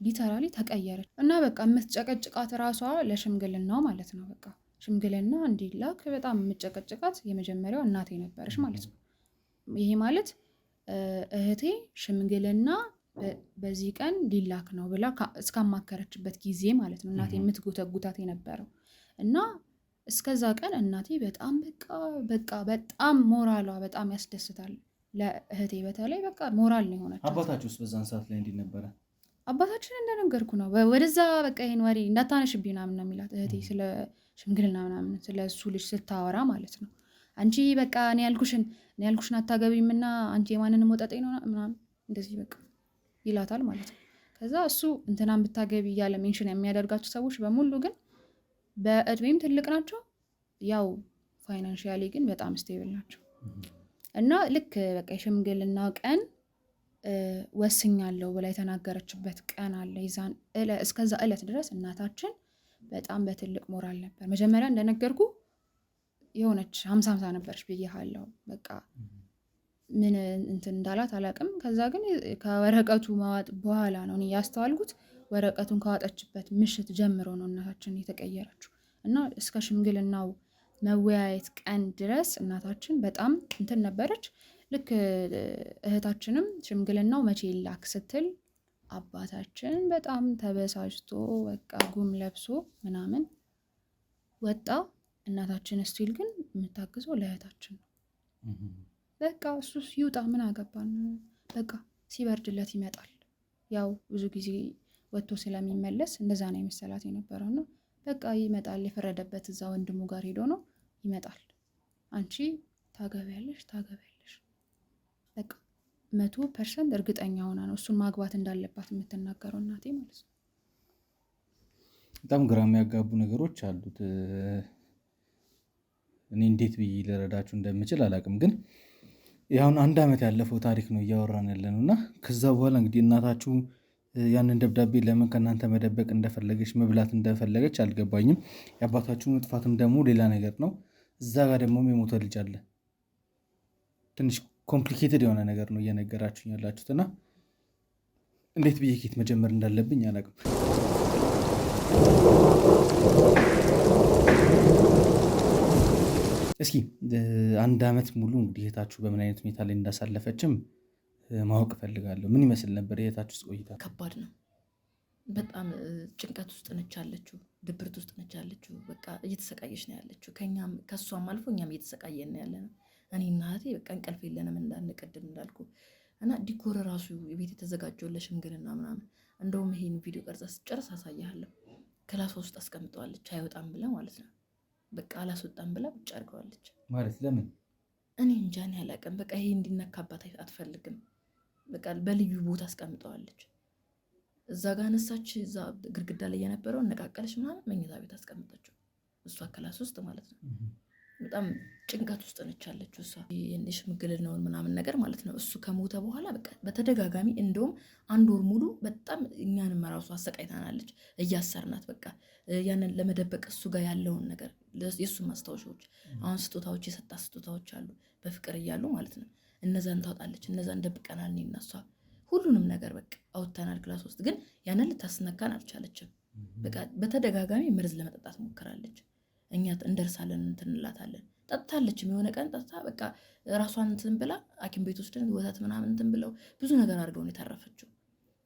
ሊተራሊ ተቀየረች እና በቃ የምትጨቀጭቃት ራሷ ለሽምግልናው ማለት ነው። በቃ ሽምግልና እንዲላክ በጣም የምትጨቀጭቃት የመጀመሪያው እናቴ ነበረች ማለት ነው። ይሄ ማለት እህቴ ሽምግልና በዚህ ቀን ሊላክ ነው ብላ እስካማከረችበት ጊዜ ማለት ነው እናቴ የምትጎተጉታት የነበረው እና እስከዛ ቀን እናቴ በጣም በቃ በጣም ሞራሏ በጣም ያስደስታል። ለእህቴ በተለይ በቃ ሞራል ነው የሆነችው። አባታችሁስ በዛን ሰዓት ላይ እንዴት ነበረ? አባታችን እንደነገርኩ ነው። ወደዛ በቃ ይሄን ወሬ እንዳታነሽብኝ ምናምን ነው የሚላት እህቴ፣ ስለ ሽምግልና ምናምን ስለ እሱ ልጅ ስታወራ ማለት ነው። አንቺ በቃ እኔ ያልኩሽን አታገቢምና አንቺ የማንንም ወጠጤ ነው ምናምን እንደዚህ በቃ ይላታል ማለት ነው። ከዛ እሱ እንትናን ብታገቢ እያለ ሜንሽን የሚያደርጋቸው ሰዎች በሙሉ ግን በእድሜም ትልቅ ናቸው፣ ያው ፋይናንሽያሊ ግን በጣም ስቴብል ናቸው። እና ልክ በቃ የሽምግልና ቀን ወስኛለሁ ብላ የተናገረችበት ቀን አለ። እስከዛ ዕለት ድረስ እናታችን በጣም በትልቅ ሞራል ነበር። መጀመሪያ እንደነገርኩ የሆነች 50-50 ነበረች ብዬሃለሁ። በቃ ምን እንትን እንዳላት አላውቅም። ከዛ ግን ከወረቀቱ ማዋጥ በኋላ ነው እኔ ያስተዋልኩት። ወረቀቱን ካዋጠችበት ምሽት ጀምሮ ነው እናታችን የተቀየረችው። እና እስከ ሽምግልናው መወያየት ቀን ድረስ እናታችን በጣም እንትን ነበረች። ልክ እህታችንም ሽምግልናው መቼ ላክ ስትል አባታችን በጣም ተበሳጭቶ በቃ ጉም ለብሶ ምናምን ወጣ። እናታችን ስቲል ግን የምታግዘው ለእህታችን ነው። በቃ እሱ ይውጣ ምን አገባን፣ በቃ ሲበርድለት ይመጣል። ያው ብዙ ጊዜ ወጥቶ ስለሚመለስ እንደዛ ነው የመሰላት የነበረው ነው። በቃ ይመጣል፣ የፈረደበት እዛ ወንድሙ ጋር ሄዶ ነው ይመጣል። አንቺ ታገቢያለሽ በቃ 100% እርግጠኛ ሆና ነው እሱን ማግባት እንዳለባት የምትናገረው እናቴ ማለት ነው። በጣም ግራ የሚያጋቡ ነገሮች አሉት። እኔ እንዴት ብዬ ልረዳችሁ እንደምችል አላውቅም። ግን ያሁን 1 ዓመት ያለፈው ታሪክ ነው እያወራን ያለ ነው እና ከዛ በኋላ እንግዲህ እናታችሁ ያንን ደብዳቤ ለምን ከእናንተ መደበቅ እንደፈለገች መብላት እንደፈለገች አልገባኝም። የአባታችሁ መጥፋትም ደግሞ ሌላ ነገር ነው። እዛ ጋር ደግሞ የሞተ ልጅ አለ። ትንሽ ኮምፕሊኬትድ የሆነ ነገር ነው እየነገራችሁኝ ያላችሁት እና እንዴት ብዬ ኬት መጀመር እንዳለብኝ አላውቅም። እስኪ 1 ዓመት ሙሉ እንግዲህ እህታችሁ በምን አይነት ሁኔታ ላይ እንዳሳለፈችም ማወቅ እፈልጋለሁ። ምን ይመስል ነበር የእህታችሁ ውስጥ ቆይታ? ከባድ ነው በጣም። ጭንቀት ውስጥ ነች ያለችው፣ ድብርት ውስጥ ነች ያለችው። በቃ እየተሰቃየች ነው ያለችው። ከእሷም አልፎ እኛም እየተሰቃየን ነው ያለነው። እኔ እና እህቴ በቃ እንቅልፍ የለንም እንዳንቀድም እንዳልኩ እና ዲኮር ራሱ ቤት የተዘጋጀው ለሽምግልና ምናምን። እንደውም ይሄን ቪዲዮ ቀርጻ ስጨርስ አሳያለሁ። ክላስ ውስጥ አስቀምጠዋለች፣ አይወጣም ብላ ማለት ነው። በቃ አላስወጣም ብላ ቁጭ አድርገዋለች። ማለት ለምን እኔ እንጃ፣ እኔ አላውቅም። በቃ ይሄ እንዲነካባት አትፈልግም። በቃ በልዩ ቦታ አስቀምጠዋለች። እዛ ጋር አነሳች፣ እዛ ግድግዳ ላይ የነበረው እነቃቀለች ምናምን መኝታ ቤት አስቀምጠችው፣ እሷ ክላስ ውስጥ ማለት ነው። በጣም ጭንቀት ውስጥ ነች ያለችው እሷ። የሽምግልናውን ምናምን ነገር ማለት ነው። እሱ ከሞተ በኋላ በቃ በተደጋጋሚ እንደውም 1 ወር ሙሉ በጣም እኛንም ራሱ አሰቃይታናለች፣ እያሰርናት በቃ ያንን ለመደበቅ እሱ ጋር ያለውን ነገር የእሱን ማስታወሻዎች፣ አሁን ስጦታዎች የሰጣት ስጦታዎች አሉ በፍቅር እያሉ ማለት ነው። እነዛን ታውጣለች፣ እነዛን ደብቀናል። እኔና እሷ ሁሉንም ነገር በቃ አውጥተናል ክላስ ውስጥ። ግን ያንን ልታስነካን አልቻለችም። በቃ በተደጋጋሚ መርዝ ለመጠጣት ሞክራለች። እኛ እንደርሳለን እንትን እንላታለን። ጠጥታለችም የሆነ ቀን ጠጥታ በቃ ራሷን እንትን ብላ ሐኪም ቤት ወስደን ወተት ምናምን እንትን ብለው ብዙ ነገር አድርገው ነው የተረፈችው።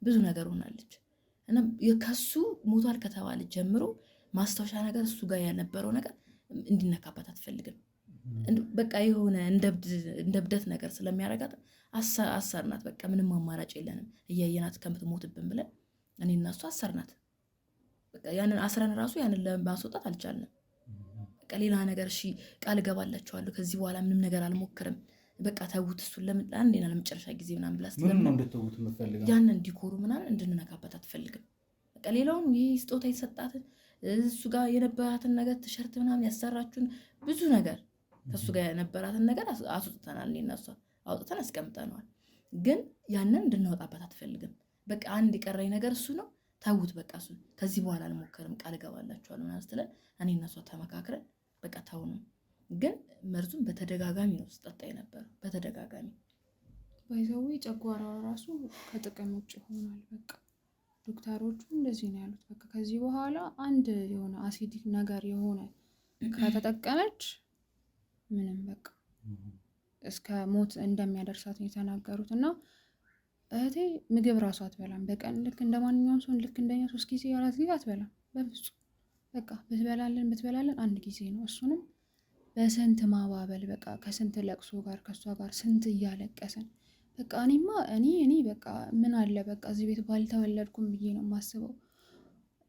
ብዙ ነገር ሆናለች እና ከሱ ሞቷል ከተባለ ጀምሮ ማስታወሻ ነገር እሱ ጋር ያልነበረው ነገር እንዲነካባት አትፈልግም። በቃ የሆነ እንደ እብደት ነገር ስለሚያረጋት አሰርናት። በቃ ምንም አማራጭ የለንም እያየናት ከምትሞትብን ብለን እኔ እና እሱ አሰርናት። በቃ ያንን አስረን ራሱ ያንን ለማስወጣት አልቻልንም። በቃ ሌላ ነገር እሺ ቃል እገባላችኋለሁ ከዚህ በኋላ ምንም ነገር አልሞክርም፣ በቃ ተውት፣ እሱን ለምን አንዴና ለመጨረሻ ጊዜ ምናምን ብላ ስትለምን ያንን ዲኮሩ ምናምን እንድንነካበት አትፈልግም። በቃ ሌላውን ይህ ስጦታ የተሰጣትን እሱ ጋር የነበራትን ነገር ቲሸርት ምናምን ያሰራችሁን ብዙ ነገር ከእሱ ጋር የነበራትን ነገር አስወጥተናል። እኔና እሷ አውጥተን አስቀምጠነዋል። ግን ያንን እንድናወጣበት አትፈልግም። በቃ አንድ የቀረኝ ነገር እሱ ነው፣ ተውት በቃ እሱ ከዚህ በኋላ አልሞክርም ቃል እገባላችኋለሁ ምናምን ስትለን እኔና እሷ ተመካክረን በቃ ተው ነው። ግን መርዙን በተደጋጋሚ ነው ስጠጣ የነበረው፣ በተደጋጋሚ ባይዘዊ ጨጓራው ራሱ ከጥቅም ውጭ ይሆናል። በቃ ዶክተሮቹ እንደዚህ ነው ያሉት። በቃ ከዚህ በኋላ አንድ የሆነ አሲዲክ ነገር የሆነ ከተጠቀመች ምንም በቃ እስከ ሞት እንደሚያደርሳት ነው የተናገሩት። እና እህቴ ምግብ ራሱ አትበላም በቀን ልክ እንደ ማንኛውም ሰው ልክ እንደኛ 3 ጊዜ 4 ጊዜ አትበላም በፍጹም። በቃ ብትበላለን 1 ጊዜ ነው፣ እሱንም በስንት ማባበል በቃ ከስንት ለቅሶ ጋር ከእሷ ጋር ስንት እያለቀሰን በቃ እኔ በቃ ምን አለ በቃ እዚህ ቤት ባልተወለድኩም ብዬ ነው የማስበው።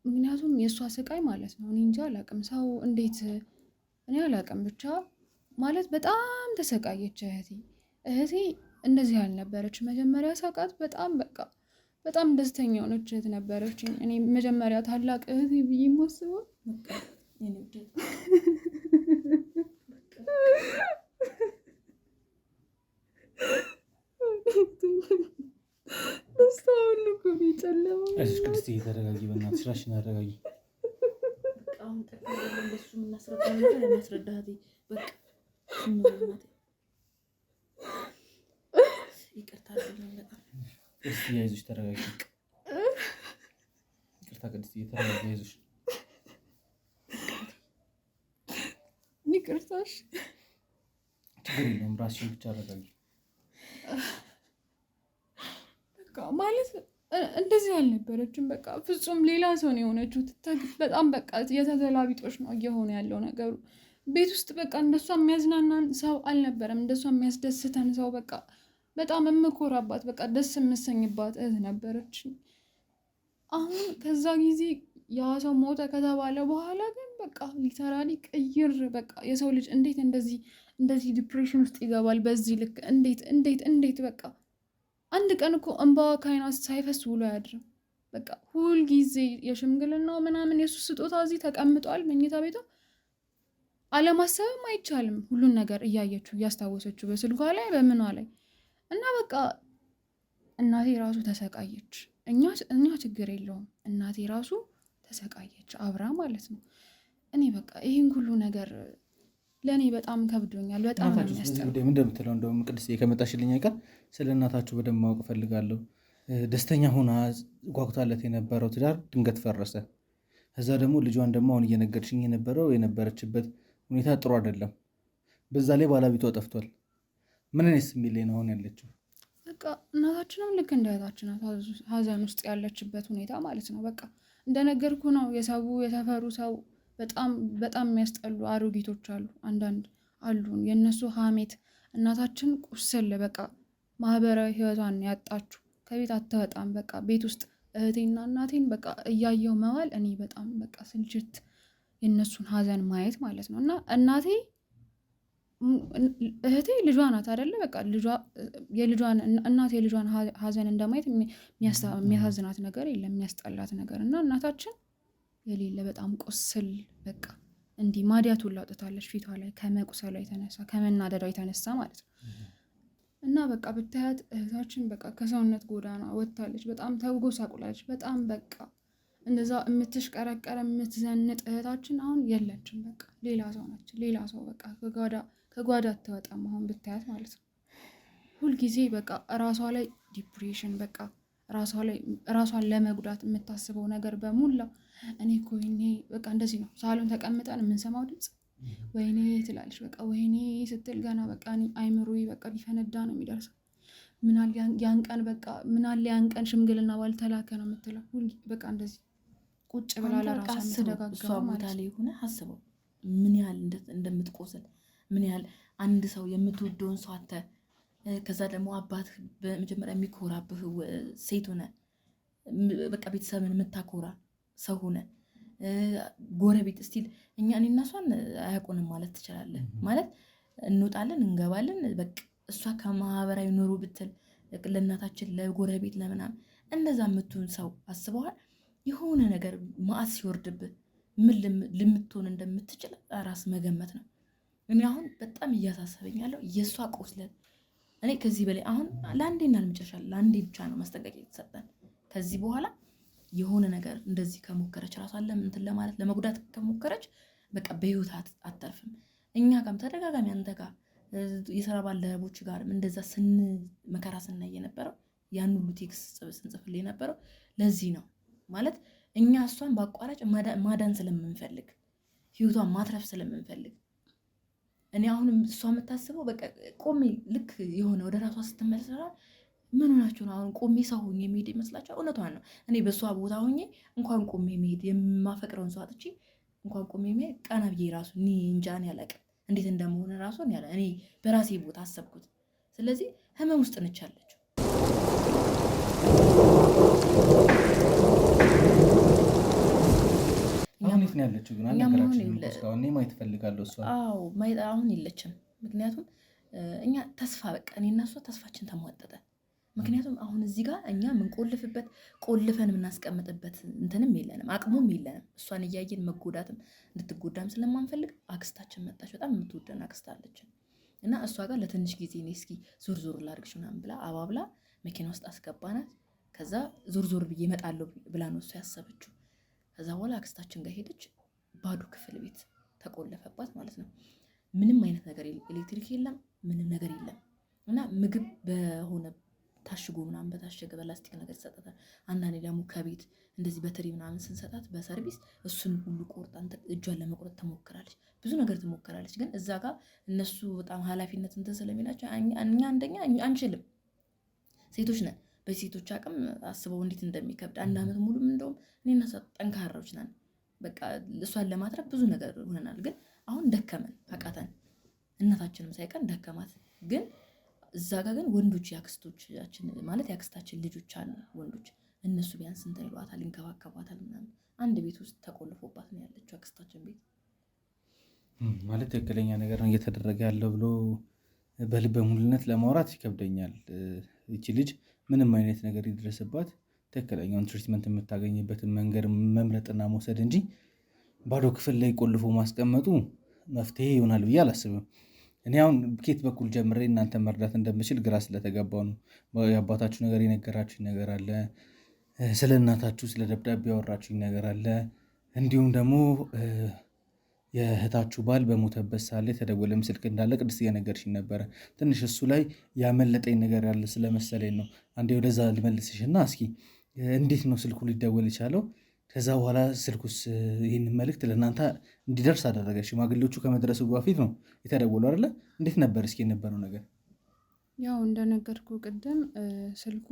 ምክንያቱም የእሷ ስቃይ ማለት ነው እኔ እንጃ አላቅም። ሰው እንዴት እኔ አላቅም ብቻ ማለት በጣም ተሰቃየች እህቴ እንደዚህ ያልነበረች መጀመሪያ ሳቃት በጣም ደስተኛ የሆነች እህት ነበረች። እኔ መጀመሪያ ታላቅ እህቴ ብዬ የማስበው ደስታውን እኮ ቢጨለማ አይዞሽ ቅድስት ተረጋጊ፣ በእናትሽ ራስሽን አረጋጊ። አሁን ተቀበለ እንደሱ የምናስረዳው ነገር እናስረዳት። በቃ ይቅርታ አድርግልኝ በጣም ቅድስት አይዞሽ ተረጋጊ። ይቅርታ ቅድስት ተረጋጊ፣ አይዞሽ ይቅርታሽ ችግር የለውም። ራስሽን ብቻ አረጋጊ። በቃ ማለት እንደዚህ አልነበረችም። በቃ ፍጹም ሌላ ሰው ነው የሆነችው። በጣም በቃ የተገላቢጦሽ ነው እየሆነ ያለው ነገሩ። ቤት ውስጥ በቃ እንደሷ የሚያዝናናን ሰው አልነበረም፣ እንደሷ የሚያስደስተን ሰው በቃ በጣም የምኮራባት በቃ ደስ የምሰኝባት እህት ነበረች። አሁን ከዛ ጊዜ ያ ሰው ሞተ ከተባለ በኋላ ግን በቃ ሊተራሊ ቅይር በቃ የሰው ልጅ እንዴት እንደዚህ ዲፕሬሽን ውስጥ ይገባል በዚህ ልክ? እንዴት በቃ አንድ ቀን እኮ እንባዋ ከዓይኗ ሳይፈስ ውሎ አያድርም። በቃ ሁል ጊዜ የሽምግልናው ምናምን የሱ ስጦታ እዚህ ተቀምጧል መኝታ ቤቷ። አለማሰብም አይቻልም። ሁሉን ነገር እያየችው እያስታወሰችው በስልኳ ላይ በምኗ ላይ እና በቃ እናቴ ራሱ ተሰቃየች። እኛ ችግር የለውም እናቴ ራሱ ተሰቃየች አብራ ማለት ነው። እኔ በቃ ይህን ሁሉ ነገር ለእኔ በጣም ከብዶኛል። በጣም ምን እንደምትለው እንደውም ቅድስት ከመጣሽልኝ አይቀር ስለ እናታችሁ በደንብ ማወቅ እፈልጋለሁ። ደስተኛ ሆና ጓጉታለት የነበረው ትዳር ድንገት ፈረሰ። ከዛ ደግሞ ልጇን ደግሞ አሁን እየነገርሽኝ የነበረችበት ሁኔታ ጥሩ አይደለም። በዛ ላይ ባለቤቷ ጠፍቷል። ምን አይነት ስሜት ላይ ነው አሁን ያለችው? በቃ እናታችንም ልክ እንደ እህታችን ሀዘን ውስጥ ያለችበት ሁኔታ ማለት ነው። በቃ እንደነገርኩ ነው። የሰፈሩ ሰው በጣም የሚያስጠሉ አሮጊቶች አሉ። አንዳንድ አሉን የእነሱ ሀሜት እናታችን ቁስል በቃ ማህበራዊ ህይወቷን ያጣችሁ ከቤት አትወጣም። በቃ ቤት ውስጥ እህቴና እናቴን በቃ እያየው መዋል እኔ በጣም በቃ ስልችት የእነሱን ሀዘን ማየት ማለት ነው። እና እናቴ እህቴ ልጇ ናት አይደለ? በቃ እናቴ የልጇን ሀዘን እንደማየት የሚያሳዝናት ነገር የለም፣ የሚያስጠላት ነገር እና እናታችን የሌለ በጣም ቁስል በቃ እንዲህ ማዲያቱን ላውጥታለች ፊቷ ላይ ከመቁሰሏ የተነሳ ከመናደዷ የተነሳ ማለት ነው። እና በቃ ብታያት እህታችን በቃ ከሰውነት ጎዳና ወጥታለች። በጣም ተጎሳቁላለች። በጣም በቃ እንደዛ የምትሽቀረቀረ የምትዘንጥ እህታችን አሁን የለችም። በቃ ሌላ ሰው ነች። ሌላ ሰው በቃ ከጓዳ አትወጣም አሁን ብታያት ማለት ነው። ሁልጊዜ በቃ ራሷ ላይ ዲፕሬሽን በቃ ራሷን ለመጉዳት የምታስበው ነገር በሙላ እኔ እኮ ወይኔ በቃ እንደዚህ ነው። ሳሎን ተቀምጠን የምንሰማው ድምፅ ወይኔ ትላለች። በቃ ወይኔ ስትል ገና በቃ አይምሮዬ በቃ ሊፈነዳ ነው የሚደርሰው። ምናል ያን ቀን ሽምግልና ባልተላከ ነው የምትለው። በቃ እንደዚህ ቁጭ ብላ ለራሷ የምትደጋግመው ቦታ ላይ ሆነ አስበው ምን ያህል እንደምትቆስል ምን ያህል አንድ ሰው የምትወደውን ሰው አተ ከዛ ደግሞ አባት በመጀመሪያ የሚኮራብህ ሴት ሆነ በቃ ቤተሰብን የምታኮራ ሰው ሆነ ጎረቤት እስቲል እኔ እና እሷን አያውቁንም ማለት ትችላለህ። ማለት እንወጣለን እንገባለን በቃ እሷ ከማህበራዊ ኑሮ ብትል ለእናታችን ለጎረቤት ለምናምን እንደዛ የምትሆን ሰው አስበዋል። የሆነ ነገር ማዕት ሲወርድብህ ምን ልምትሆን እንደምትችል ራስ መገመት ነው። እኔ አሁን በጣም እያሳሰበኝ ያለው የእሷ ቁስለት እኔ ከዚህ በላይ አሁን ለአንዴና ለመጨረሻ ለአንዴ ብቻ ነው ማስጠንቀቂያ የተሰጠን። ከዚህ በኋላ የሆነ ነገር እንደዚህ ከሞከረች ራሷን እንትን ለማለት ለመጉዳት ከሞከረች በቃ በህይወት አተርፍም። እኛ ጋርም ተደጋጋሚ አንተ ጋር የስራ ባልደረቦች ጋርም እንደዛ መከራ ስናይ የነበረው ያን ሁሉ ቴክስት ስንጽፍልህ የነበረው ለዚህ ነው ማለት እኛ እሷን በአቋራጭ ማዳን ስለምንፈልግ ህይወቷን ማትረፍ ስለምንፈልግ እኔ አሁንም እሷ የምታስበው በቃ ቆሜ ልክ የሆነ ወደ ራሷ ስትመለስ ምን ሆናችሁ ነው አሁን ቆሜ ሰው ሆኜ መሄድ ይመስላችኋል? እውነቷን ነው። እኔ በእሷ ቦታ ሆኜ እንኳን ቆሜ መሄድ የማፈቅረውን ሰው አጥቼ እንኳን ቆሜ መሄድ ቀና ብዬ ራሱ እኔ እንጃን ያላቅም እንዴት እንደመሆነ ራሱ እኔ በራሴ ቦታ አሰብኩት። ስለዚህ ህመም ውስጥ ነች ያለችው። አሁን ያለችው ግን እኔ ማየት እፈልጋለሁ። እሷ አሁን የለችም። ምክንያቱም እኛ ተስፋ በቃ እኔና እሷ ተስፋችን ተሟጠጠ። ምክንያቱም አሁን እዚህ ጋር እኛ ምንቆልፍበት ቆልፈን የምናስቀምጥበት እንትንም የለንም፣ አቅሙም የለንም። እሷን እያየን መጎዳትም እንድትጎዳም ስለማንፈልግ አክስታችን መጣች። በጣም የምትወደን አክስት አለችን እና እሷ ጋር ለትንሽ ጊዜ እኔ እስኪ ዞር ዞር ላድርግሽ ምናምን ብላ አባብላ መኪና ውስጥ አስገባናት። ከዛ ዞር ዞር ብዬ እመጣለሁ ብላ ነው እሷ ያሰበችው። ከዛ በኋላ አክስታችን ጋር ሄደች። ባዶ ክፍል ቤት ተቆለፈባት ማለት ነው። ምንም አይነት ነገር ኤሌክትሪክ የለም፣ ምንም ነገር የለም እና ምግብ በሆነ ታሽጎ ምናምን በታሸገ በላስቲክ ነገር ይሰጣታል። አንዳንዴ ደግሞ ከቤት እንደዚህ በትሪ ምናምን ስንሰጣት በሰርቪስ እሱን ሁሉ ቆርጣ እጇን ለመቁረጥ ትሞክራለች፣ ብዙ ነገር ትሞክራለች። ግን እዛ ጋር እነሱ በጣም ኃላፊነት እንትን ስለሚላቸው እኛ አንደኛ አንችልም፣ ሴቶች ነን። በሴቶች አቅም አስበው እንዴት እንደሚከብድ 1 ዓመት ሙሉም እንደውም እኔና እሷ ጠንካራዎች ነን። በቃ እሷን ለማትረፍ ብዙ ነገር ሆነናል። ግን አሁን ደከመን፣ አቃተን። እናታችንም ሳይቀር ደከማት። ግን እዛ ጋር ግን ወንዶች ያክስቶቻችን ማለት ያክስታችን ልጆች አሉ ወንዶች፣ እነሱ ቢያንስ እንትን ይሏታል፣ ይንከባከቧታል ምናምን። አንድ ቤት ውስጥ ተቆልፎባት ነው ያለችው አክስታችን ቤት። ማለት ትክክለኛ ነገር ነው እየተደረገ ያለው ብሎ በልበ ሙሉነት ለማውራት ይከብደኛል። ይቺ ልጅ ምንም አይነት ነገር ይድረስባት ትክክለኛውን ትሪትመንት የምታገኝበትን መንገድ መምረጥና መውሰድ እንጂ ባዶ ክፍል ላይ ቆልፎ ማስቀመጡ መፍትሄ ይሆናል ብዬ አላስብም። እኔ አሁን ኬት በኩል ጀምሬ እናንተ መርዳት እንደምችል ግራ ስለተገባው ነው። የአባታችሁ ነገር የነገራችሁኝ ነገር አለ፣ ስለ እናታችሁ ስለ ደብዳቤ ያወራችሁኝ ነገር አለ፣ እንዲሁም ደግሞ የእህታችሁ ባል በሞተበት ሳለ የተደወለም ስልክ እንዳለ ቅድስት እየነገርሽኝ ነበረ። ትንሽ እሱ ላይ ያመለጠኝ ነገር ያለ ስለመሰለኝ ነው። አንዴ ወደዛ ልመልስሽና እስኪ እንዴት ነው ስልኩ ሊደወል የቻለው? ከዛ በኋላ ስልኩስ ይህን መልእክት ለእናንተ እንዲደርስ አደረገ? ሽማግሌዎቹ ከመድረሱ በፊት ነው የተደወሉ አይደለ? እንዴት ነበር እስኪ የነበረው ነገር? ያው እንደነገርኩ ቅድም ስልኩ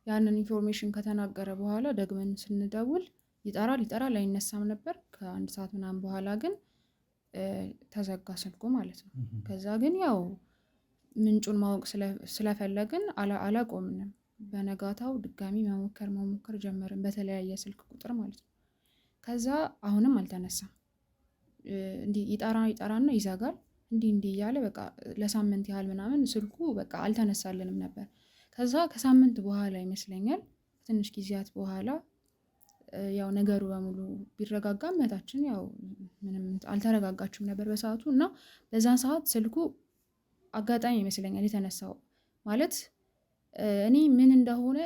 ያንን ኢንፎርሜሽን ከተናገረ በኋላ ደግመን ስንደውል ይጠራል አይነሳም ነበር። ከ1 ሰዓት ምናምን በኋላ ግን ተዘጋ ስልኩ ማለት ነው። ከዛ ግን ያው ምንጩን ማወቅ ስለፈለግን አላቆምንም። በነጋታው ድጋሚ መሞከር ጀመርን፣ በተለያየ ስልክ ቁጥር ማለት ነው። ከዛ አሁንም አልተነሳም። እንዲህ ይጠራና ይዘጋል። እንዲህ እያለ በቃ ለሳምንት ያህል ምናምን ስልኩ በቃ አልተነሳልንም ነበር። ከዛ ከሳምንት በኋላ ይመስለኛል ትንሽ ጊዜያት በኋላ ያው ነገሩ በሙሉ ቢረጋጋም እህታችን ያው ምንም አልተረጋጋችም ነበር በሰዓቱ እና በዛን ሰዓት ስልኩ አጋጣሚ ይመስለኛል የተነሳው። ማለት እኔ ምን እንደሆነ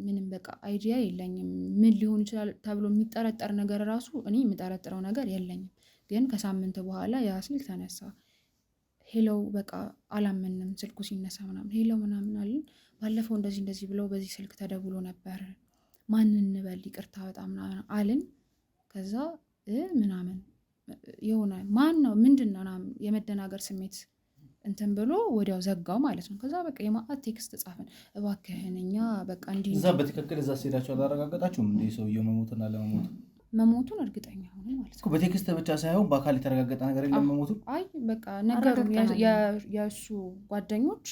ምንም በቃ አይዲያ የለኝም። ምን ሊሆን ይችላል ተብሎ የሚጠረጠር ነገር ራሱ እኔ የምጠረጥረው ነገር የለኝም። ግን ከሳምንት በኋላ ያ ስልክ ተነሳ። ሄለው በቃ አላመንም ስልኩ ሲነሳ ምናምን ሄለው ምናምን አልን። ባለፈው እንደዚህ ብለው በዚህ ስልክ ተደውሎ ነበር፣ ማን እንበል ይቅርታ በጣም ምናምን አልን። ከዛ ምናምን የሆነ ማን ነው ምንድን ነው ምናምን የመደናገር ስሜት እንትን ብሎ ወዲያው ዘጋው ማለት ነው። ከዛ በቃ የማአት ቴክስት ጻፍን፣ እባክህን እኛ በቃ እንዲህ እዛ በትክክል እዛ ሲሄዳችሁ አላረጋገጣችሁም እንዴ ሰውየው መሞቱን መሞቱን እርግጠኛ ሆነ ማለት ነው። በቴክስት ብቻ ሳይሆን በአካል የተረጋገጠ ነገር የለም መሞቱ? አይ በቃ ነገሩ የእሱ ጓደኞች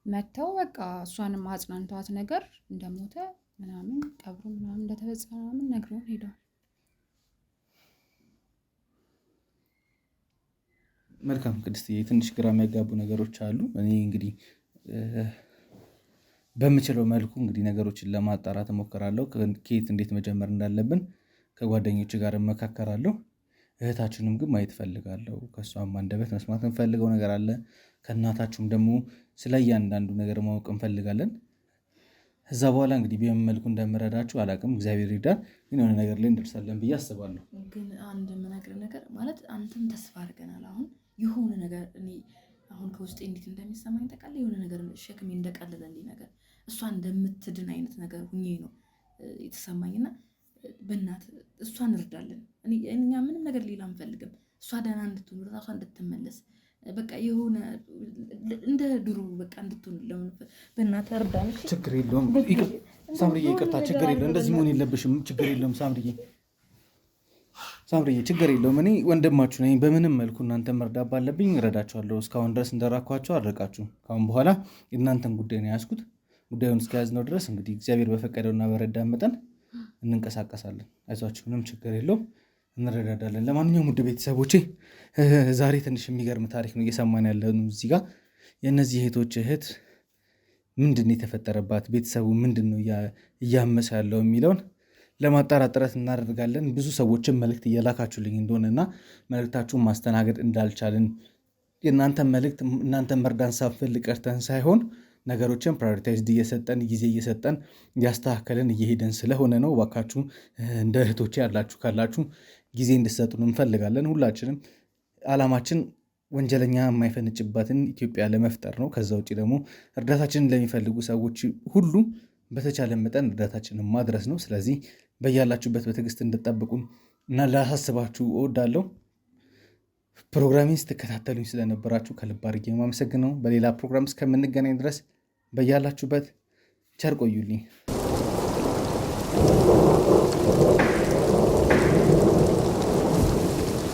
መጥተው በቃ እሷንም አጽናንቷት ነገር እንደሞተ ምናምን ቀብሩ ምናምን እንደተፈጸመ ምናምን ነግረውን ሄደዋል። መልካም ቅድስትዬ፣ ትንሽ ግራ የሚያጋቡ ነገሮች አሉ። እኔ እንግዲህ በምችለው መልኩ እንግዲህ ነገሮችን ለማጣራት እሞክራለሁ። ከየት እንዴት መጀመር እንዳለብን ከጓደኞች ጋር እመካከራለሁ። እህታችሁንም ግን ማየት እፈልጋለሁ። ከእሷም አንደበት መስማት እንፈልገው ነገር አለ። ከእናታችሁም ደግሞ ስለ እያንዳንዱ ነገር ማወቅ እንፈልጋለን። እዛ በኋላ እንግዲህ በምን መልኩ እንደምረዳችሁ አላውቅም። እግዚአብሔር ይርዳን። ግን የሆነ ነገር ላይ እንደርሳለን ብዬ አስባለሁ። ግን አንድ የምነግርህ ነገር ማለት አንተም ተስፋ አድርገናል። አሁን የሆነ ነገር እኔ አሁን ከውስጤ እንዴት እንደሚሰማኝ ታውቃለህ? የሆነ ነገር ሸክሜ እንደቀለለልኝ ነገር እሷ እንደምትድን አይነት ነገር ሁኜ ነው የተሰማኝና በእናት እሷን እንርዳለን። እኛ ምንም ነገር ሌላ አንፈልግም። እሷ ደህና እንድትሆን ራሷ እንድትመለስ በቃ የሆነ እንደ ድሮ በቃ እንድትሆን በእናት እርዳን። ችግር የለውም ሳምርዬ፣ ይቅርታ፣ ችግር የለውም። እንደዚህ መሆን የለብሽም። ችግር የለውም ሳምርዬ። ሳምሪዬ ችግር የለውም። እኔ ወንድማችሁ ነኝ። በምንም መልኩ እናንተ መርዳት ባለብኝ እረዳችኋለሁ። እስካሁን ድረስ እንደራኳቸው አልረቃችሁም። ካሁን በኋላ የእናንተን ጉዳይ ነው ያዝኩት። ጉዳዩን እስከያዝነው ድረስ እንግዲህ እግዚአብሔር በፈቀደውና በረዳን መጠን እንንቀሳቀሳለን። አይዟችሁ፣ ምንም ችግር የለውም፣ እንረዳዳለን። ለማንኛውም ውድ ቤተሰቦቼ ዛሬ ትንሽ የሚገርም ታሪክ ነው እየሰማን ያለን እዚህ ጋር። የእነዚህ እህት ምንድን ነው የተፈጠረባት፣ ቤተሰቡ ምንድን ነው እያመሰ ያለው የሚለውን ለማጣራት ጥረት እናደርጋለን። ብዙ ሰዎችን መልእክት እየላካችሁልኝ እንደሆነና መልእክታችሁን ማስተናገድ እንዳልቻልን የእናንተን መልእክት እናንተን መርዳን ሳንፈልግ ቀርተን ሳይሆን ነገሮችን ፕራዮሪታይዝድ እየሰጠን ጊዜ እየሰጠን እያስተካከልን እየሄደን ስለሆነ ነው። እባካችሁ እንደ እህቶቼ ያላችሁ ካላችሁ ጊዜ እንድሰጡን እንፈልጋለን። ሁላችንም ዓላማችን ወንጀለኛ የማይፈንጭባትን ኢትዮጵያ ለመፍጠር ነው። ከዛ ውጭ ደግሞ እርዳታችንን ለሚፈልጉ ሰዎች ሁሉ በተቻለ መጠን እርዳታችንን ማድረስ ነው። ስለዚህ በያላችሁበት በትዕግስት እንድጠብቁን እና ላሳስባችሁ እወዳለሁ። ፕሮግራሜን ስትከታተሉኝ ስለነበራችሁ ከልብ አድርጌ የማመሰግነው። በሌላ ፕሮግራም እስከምንገናኝ ድረስ በያላችሁበት ቸር ቆዩልኝ።